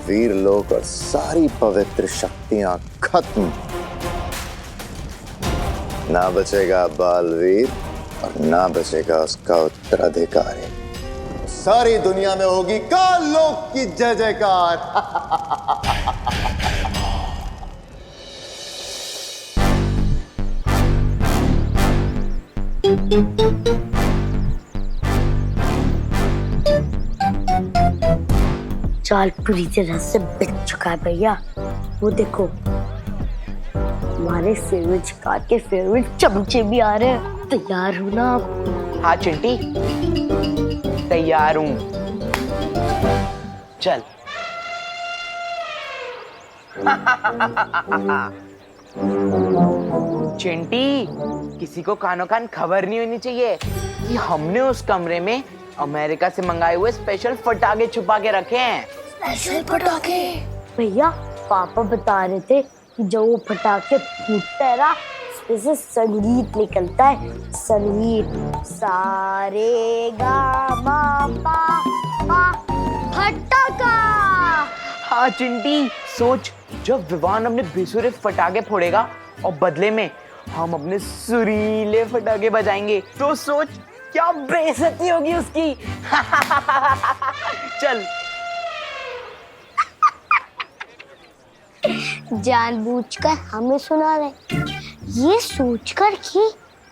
Speaker 18: वीर लोक और सारी पवित्र शक्तियां खत्म। ना बचेगा बालवीर और ना बचेगा उसका उत्तराधिकारी। सारी दुनिया में होगी काल लोक की जय जयकार।
Speaker 4: जाल पूरी तरह से बिक चुका है भैया। वो देखो, हमारे फेवरेट कार के फेवरेट चमचे भी आ रहे हैं। तैयार हो ना आप?
Speaker 5: हाँ चिंटी, तैयार हूं। चल। चिंटी, किसी को कानो कान खबर नहीं होनी चाहिए कि हमने उस कमरे में अमेरिका से मंगाए हुए स्पेशल फटाके छुपा के रखे हैं।
Speaker 4: स्पेशल पटाखे? भैया, पापा बता रहे थे कि जो वो फटाके फूटता है ना, इससे संगीत निकलता है। संगीत। सारे गा मा पा पा फटाका।
Speaker 5: हाँ चिंटी, सोच, जब विवान अपने बेसुरे फटाके फोड़ेगा और बदले में हम अपने सुरीले फटाके बजाएंगे, तो सोच क्या बेइज्जती होगी उसकी। चल।
Speaker 4: जानबूझकर हमें सुना रहे, ये सोचकर कि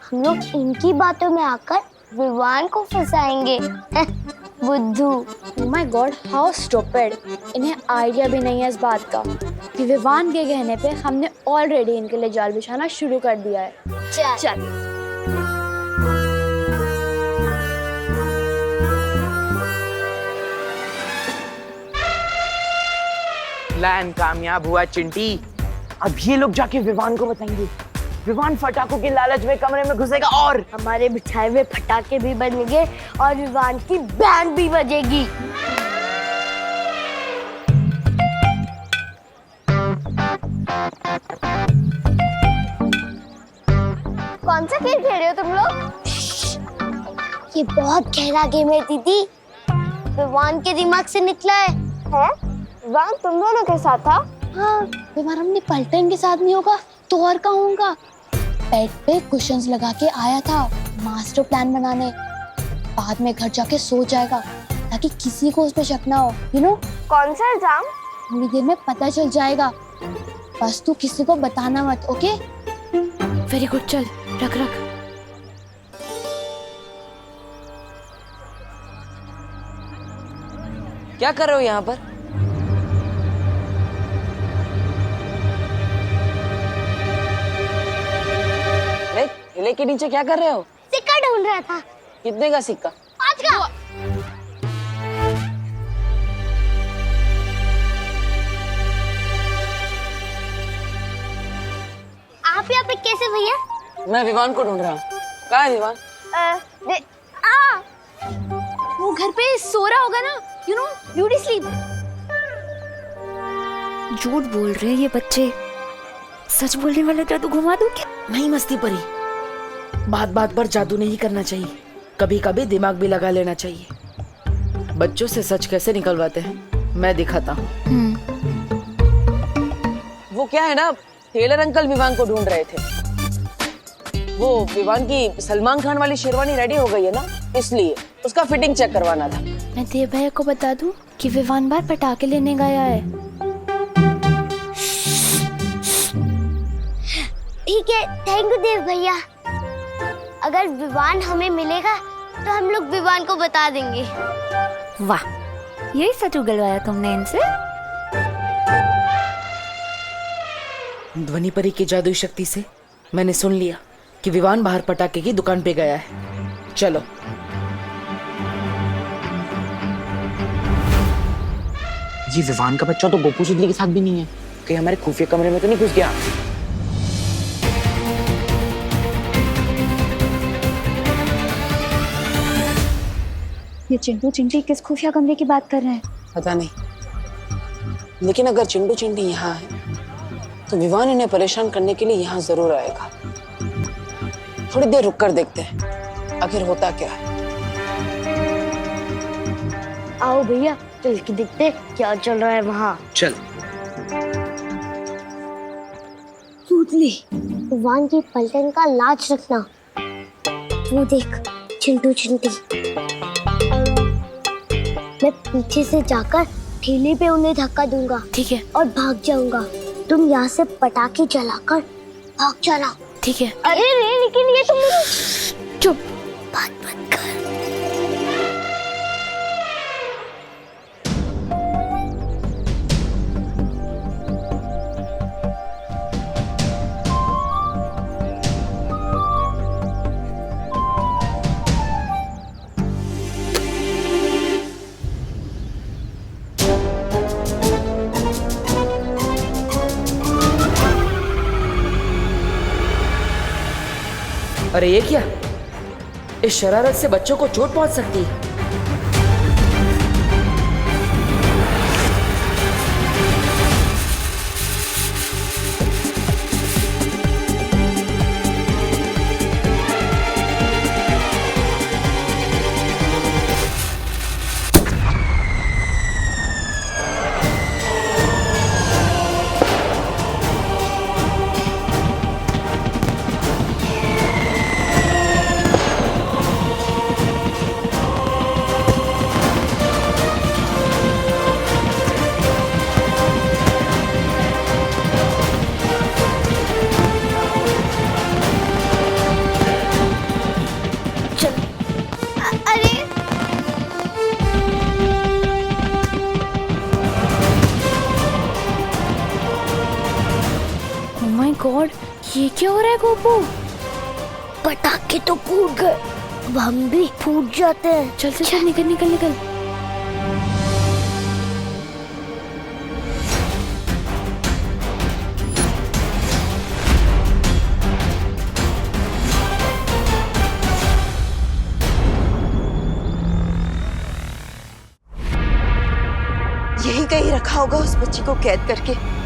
Speaker 4: हम लोग इनकी बातों में आकर विवान को फंसाएंगे। बुद्धू।
Speaker 21: Oh my God, how stupid! इन्हें आइडिया भी नहीं है इस बात का कि विवान के कहने पे हमने ऑलरेडी इनके लिए जाल बिछाना शुरू कर दिया है। चल।
Speaker 5: प्लान कामयाब हुआ चिंटी। अब ये लोग जाके विवान को बताएंगे। विवान फटाकों के लालच में कमरे में घुसेगा और
Speaker 4: हमारे बिछाए हुए फटाके भी बनेंगे और विवान की बैंड भी बजेगी। कौन सा खेल खेल
Speaker 1: रहे हो तुम लोग? ये बहुत गहरा गेम है दीदी, विवान के दिमाग से निकला है। विवान तुम दोनों के साथ था? हाँ, विवान अपने पलटन के साथ नहीं होगा तो और कहाँ होगा? बेड पे कुशन्स लगा के आया था मास्टर प्लान बनाने, बाद में घर जाके सो जाएगा ताकि किसी को उस पे शक ना हो। यू नो कौन सा एग्जाम? थोड़ी देर में पता चल जाएगा, बस तू किसी को बताना मत, ओके?
Speaker 6: वेरी गुड, चल रख रख।
Speaker 5: क्या कर रहे हो यहाँ पर? अरे ठेले के नीचे क्या कर रहे हो?
Speaker 1: सिक्का ढूंढ रहा था।
Speaker 5: कितने का सिक्का?
Speaker 1: 5 का। आप यहाँ पे कैसे भैया?
Speaker 5: मैं विवान को ढूंढ रहा हूँ। कहाँ है विवान?
Speaker 21: वो घर पे सो रहा होगा ना, यू नो, ब्यूटी स्लीप।
Speaker 6: झूठ बोल रहे हैं ये बच्चे, सच बोलने वाला जादू घुमा दूं क्या?
Speaker 10: नहीं मस्ती परी, बात बात पर जादू नहीं करना चाहिए, कभी कभी दिमाग भी लगा लेना चाहिए। बच्चों से सच कैसे निकलवाते हैं मैं दिखाता हूँ।
Speaker 5: वो क्या है ना, टेलर अंकल विवान को ढूंढ रहे थे। वो विवान की सलमान खान वाली शेरवानी रेडी हो गई है ना, इसलिए उसका फिटिंग चेक करवाना था।
Speaker 21: मैं देव भैया को बता दूं कि विवान बार पटाखे लेने गया है।
Speaker 1: ठीक है, थैंक यू देव भैया। अगर विवान हमें मिलेगा तो हम लोग विवान को बता देंगे।
Speaker 6: वाह, यही सच उगलवाया तुमने इनसे?
Speaker 10: ध्वनि परी की जादुई शक्ति से मैंने सुन लिया कि विवान बाहर पटाखे की दुकान पे गया है। चलो।
Speaker 5: जी विवान का बच्चा तो गोपू सुदली के साथ भी नहीं है, कहीं हमारे खुफिया कमरे में तो नहीं घुस गया?
Speaker 21: ये चिंटू चिंटी किस खुफिया कमरे की बात कर रहे हैं?
Speaker 5: पता नहीं, लेकिन अगर चिंटू चिंटी यहाँ है तो विवान इन्हें परेशान करने के लिए यहाँ जरूर आएगा। थोड़ी देर रुक कर देखते हैं आखिर होता क्या है।
Speaker 1: आओ भैया, चल के देखते क्या चल रहा है वहाँ।
Speaker 5: चल।
Speaker 1: सूतली, विवान की पलटन का लाज रखना। वो देख चिंटू चिंटी। मैं पीछे से जाकर ठेले पे उन्हें धक्का दूंगा, ठीक है? और भाग जाऊंगा। तुम यहाँ से पटाखे जलाकर भाग जाना,
Speaker 21: ठीक है?
Speaker 1: अरे रे, लेकिन ये तुम
Speaker 21: चुप,
Speaker 1: बात मत कर।
Speaker 10: अरे ये क्या, इस शरारत से बच्चों को चोट पहुंच सकती है।
Speaker 21: गॉड, ये क्या हो रहा है गोपू?
Speaker 1: पटाखे तो फूट गए, अब हम भी फूट जाते हैं।
Speaker 21: चल चल चल, निकल निकल निकल।
Speaker 7: यही कहीं रखा होगा उस बच्ची को कैद करके।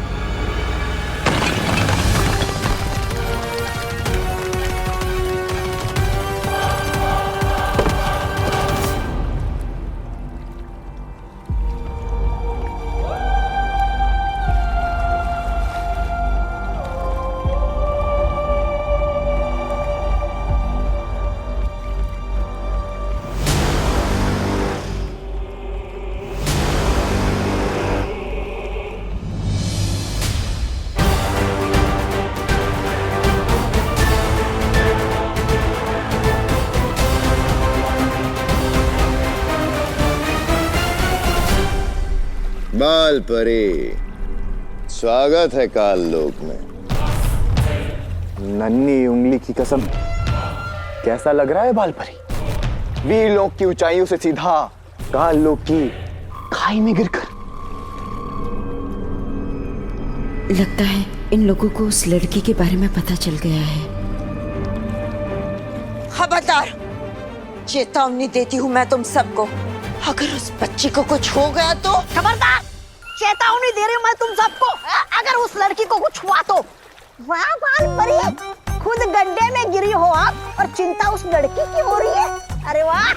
Speaker 8: बाल परी, स्वागत है काल लोक में।
Speaker 19: नन्ही उंगली की कसम, कैसा लग रहा है बाल परी? वीर लोक की ऊंचाइयों से सीधा काल लोक की खाई में गिरकर।
Speaker 20: लगता है इन लोगों को उस लड़की के बारे में पता चल गया है।
Speaker 7: खबरदार, चेतावनी देती हूँ मैं तुम सबको, अगर उस बच्ची को कुछ हो गया तो।
Speaker 17: खबरदार, चेतावनी दे रही हूँ मैं तुम सबको, अगर उस लड़की को कुछ हुआ तो। वाह बाल परी, खुद गड्ढे में गिरी हो आप और चिंता उस लड़की की हो रही है। अरे वाह।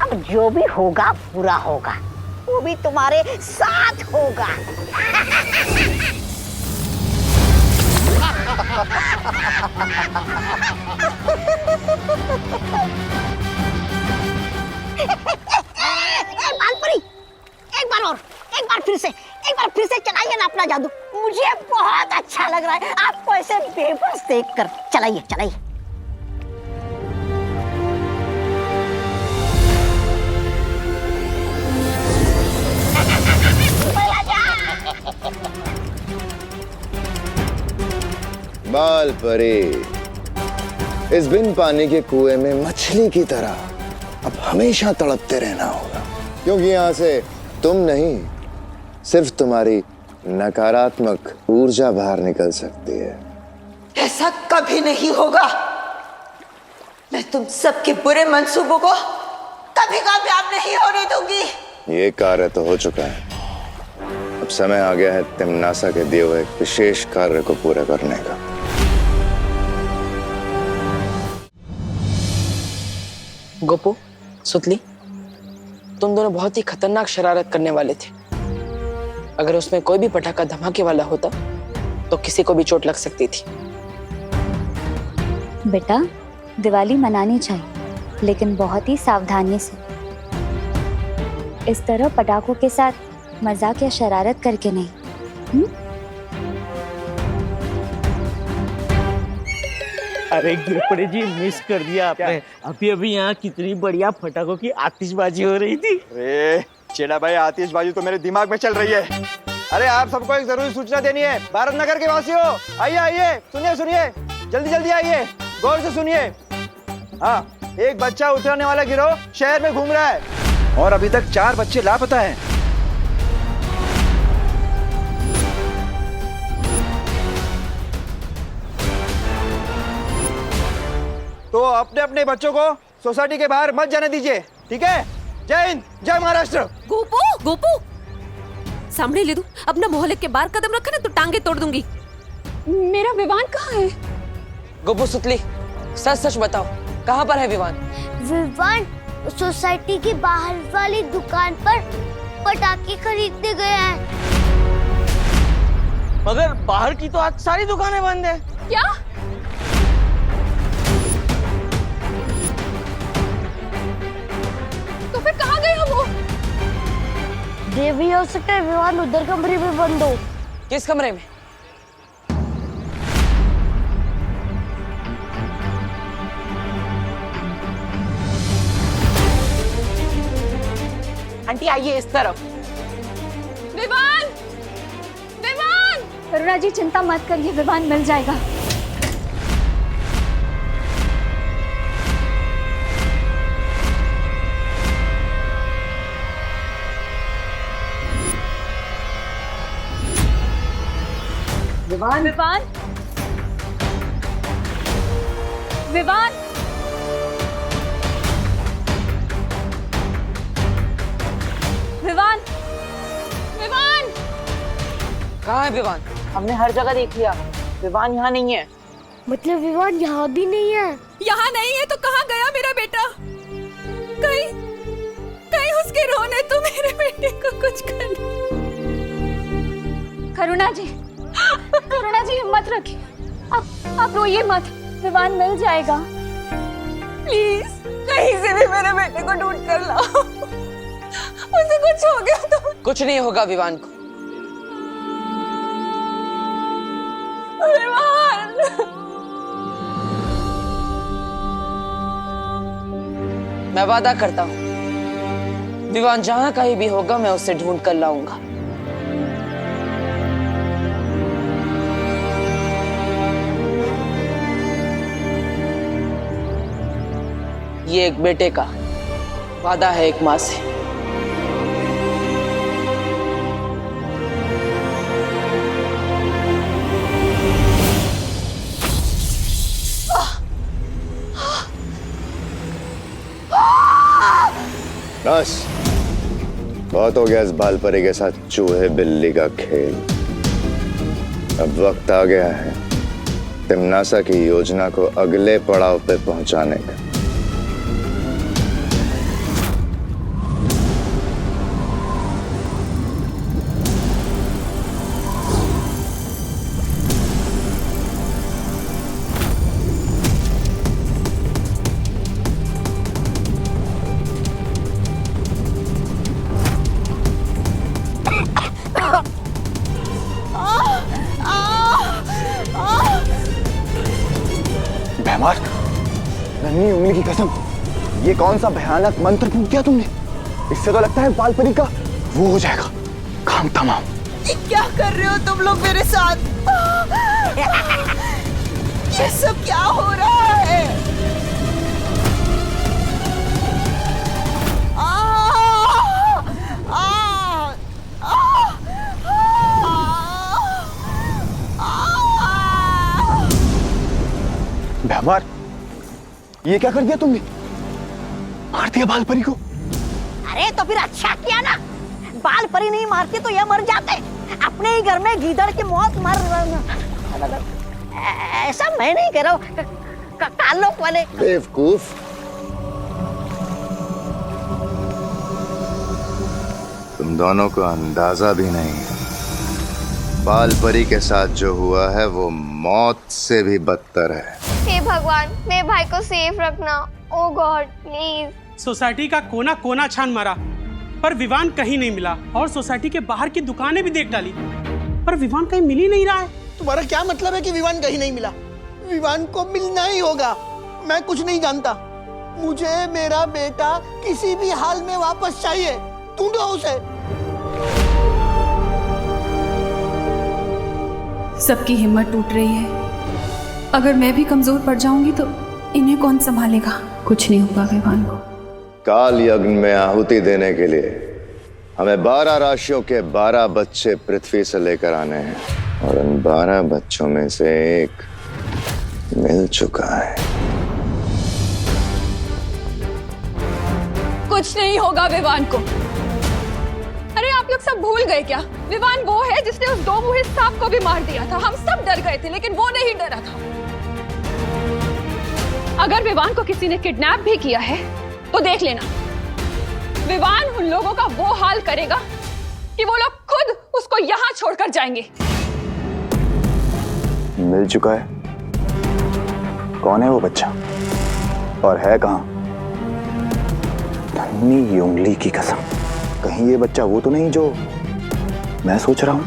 Speaker 17: अब जो भी होगा बुरा होगा, वो भी तुम्हारे साथ होगा। बालपरी, एक बार फिर से चलाइए ना अपना जादू। मुझे बहुत अच्छा लग रहा है आपको ऐसे बेबस देखकर। चलाइए चलाइए।
Speaker 8: बाल परी, इस बिन पानी के कुएं में मछली की तरह अब हमेशा तड़पते रहना होगा, क्योंकि यहाँ से तुम नहीं, सिर्फ तुम्हारी नकारात्मक ऊर्जा बाहर निकल सकती है।
Speaker 7: ऐसा कभी नहीं होगा। मैं तुम सबके बुरे मंसूबों को कभी कामयाब नहीं होने दूंगी।
Speaker 8: ये कार्य तो हो चुका है, अब समय आ गया है तिम्नासा के दिए हुए एक विशेष कार्य को पूरा करने का।
Speaker 5: गोपू, सुतली, तुम दोनों बहुत ही खतरनाक शरारत करने वाले थे। अगर उसमें कोई भी पटाखा धमाके वाला होता तो किसी को भी चोट लग सकती थी।
Speaker 21: बेटा, दिवाली मनानी चाहिए, लेकिन बहुत ही सावधानी से। इस तरह पटाखों के साथ मजाक या शरारत करके नहीं।
Speaker 2: अरे गिरपड़े जी, मिस कर दिया आपने। अभी अभी यहाँ कितनी बढ़िया पटाखों की आतिशबाजी हो रही थी।
Speaker 13: अरे चेला भाई, आतिशबाजी तो मेरे दिमाग में चल रही है। अरे आप सबको एक जरूरी सूचना देनी है। भारत नगर के वासियों, आइए आइए, सुनिए सुनिए, जल्दी जल्दी आइए, गौर से सुनिए। हाँ, एक बच्चा उतरने वाला गिरोह शहर में घूम रहा है और अभी तक 4 बच्चे लापता हैं। तो अपने अपने बच्चों को सोसाइटी के बाहर मत जाने दीजिए, ठीक है? जय हिंद, जय महाराष्ट्र।
Speaker 22: गोपू, गोपू, सामने ले दू। अपना मोहल्ले के बाहर कदम रखा ना तो टांगे तोड़ दूंगी।
Speaker 3: मेरा विवान कहाँ है?
Speaker 5: गोपू, सुतली, सच सच बताओ, कहाँ पर है विवान?
Speaker 4: विवान सोसाइटी की बाहर वाली दुकान पर पटाखे खरीदने गया है।
Speaker 2: मगर बाहर की तो आज सारी दुकानें बंद है।
Speaker 3: क्या? तो फिर कहाँ गया वो?
Speaker 4: देवी हो सकता है विवान उधर कमरे में बंद हो।
Speaker 5: किस कमरे में? आंटी आइए इस तरफ।
Speaker 3: विवान, विवान।
Speaker 21: करुणा जी, चिंता मत करिए, विवान मिल जाएगा।
Speaker 5: विवान,
Speaker 21: विवान, विवान, विवान, विवान।
Speaker 5: कहाँ है विवान? हमने हर जगह देख लिया, विवान यहाँ नहीं है।
Speaker 4: मतलब विवान यहाँ भी नहीं है?
Speaker 22: यहाँ नहीं है तो कहाँ गया मेरा बेटा? कहीं कहीं उसके रोने तो मेरे बेटे को कुछ कर।
Speaker 21: करुणा जी, करुणा जी, हिम्मत रखिए, आप रोइए मत, विवान मिल जाएगा।
Speaker 22: प्लीज कहीं से भी मेरे बेटे को ढूंढ कर लाओ। उसे कुछ हो गया तो।
Speaker 5: कुछ नहीं होगा विवान को।
Speaker 22: विवान,
Speaker 5: मैं वादा करता हूँ विवान जहां कहीं भी होगा मैं उसे ढूंढ कर लाऊंगा। ये एक बेटे का वादा है एक माँ से।
Speaker 8: बस बहुत हो गया इस बाल परी के साथ चूहे बिल्ली का खेल। अब वक्त आ गया है तिम्नासा की योजना को अगले पड़ाव पे पहुंचाने का।
Speaker 19: भैमार, नन्ही उंगली की कसम, ये कौन सा भयानक मंत्र फूंक दिया तुमने? इससे तो लगता है बाल परी का वो हो जाएगा काम तमाम।
Speaker 9: क्या कर रहे हो तुम लोग मेरे साथ? ये सब क्या हो रहा है?
Speaker 19: भैमार, ये क्या कर दिया तुमने? मार दिया बाल परी को?
Speaker 17: अरे तो फिर अच्छा किया ना, बाल परी नहीं मारती तो ये मर जाते। अपने ही घर में गीदड़ की मौत मर। ऐसा मैं नहीं कह रहा हूँ, कालोक वाले
Speaker 8: बेवकूफ। तुम दोनों को अंदाजा भी नहीं है बाल परी के साथ जो हुआ है वो मौत से भी बदतर है।
Speaker 1: हे भगवान, मेरे भाई को सेफ रखना। ओ गॉड प्लीज।
Speaker 14: सोसाइटी का कोना कोना छान मारा पर विवान कहीं नहीं मिला, और सोसाइटी के बाहर की दुकानें भी देख डाली पर विवान कहीं मिल ही नहीं रहा है।
Speaker 12: तुम्हारा क्या मतलब है कि विवान कहीं नहीं मिला? विवान को मिलना ही होगा। मैं कुछ नहीं जानता, मुझे मेरा बेटा किसी भी हाल में वापस चाहिए। ढूंढो उसे।
Speaker 22: सबकी हिम्मत टूट रही है। अगर मैं भी कमजोर पड़ जाऊंगी तो इन्हें कौन संभालेगा? कुछ नहीं होगा विवान को।
Speaker 8: काल यज्ञ में आहुति देने के लिए हमें 12 राशियों के 12 बच्चे पृथ्वी से लेकर आने हैं, और उन 12 बच्चों में से एक मिल चुका है।
Speaker 22: कुछ नहीं होगा विवान को। अरे आप लोग सब भूल गए क्या? विवान वो है जिसने उस 2 मुंहे सांप को भी मार दिया था। हम सब डर गए थे लेकिन वो नहीं डरा था। अगर विवान को किसी ने किडनैप भी किया है तो देख लेना, विवान उन लोगों का वो हाल करेगा कि वो लोग खुद उसको यहाँ छोड़कर जाएंगे।
Speaker 19: मिल चुका है? कौन है वो बच्चा और है कहां? नन्ही उंगली की कसम, कहीं ये बच्चा वो तो नहीं जो मैं सोच रहा हूं?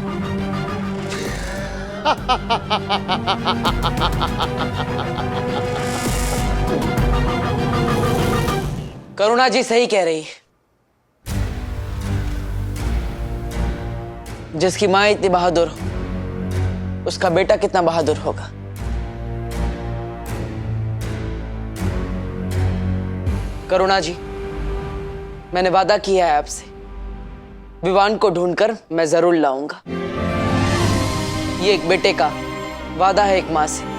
Speaker 5: करुणा जी सही कह रही है। जिसकी माँ इतनी बहादुर हो, उसका बेटा कितना बहादुर होगा। करुणा जी, मैंने वादा किया है आपसे, विवान को ढूंढकर मैं जरूर लाऊंगा। ये एक बेटे का वादा है एक माँ से।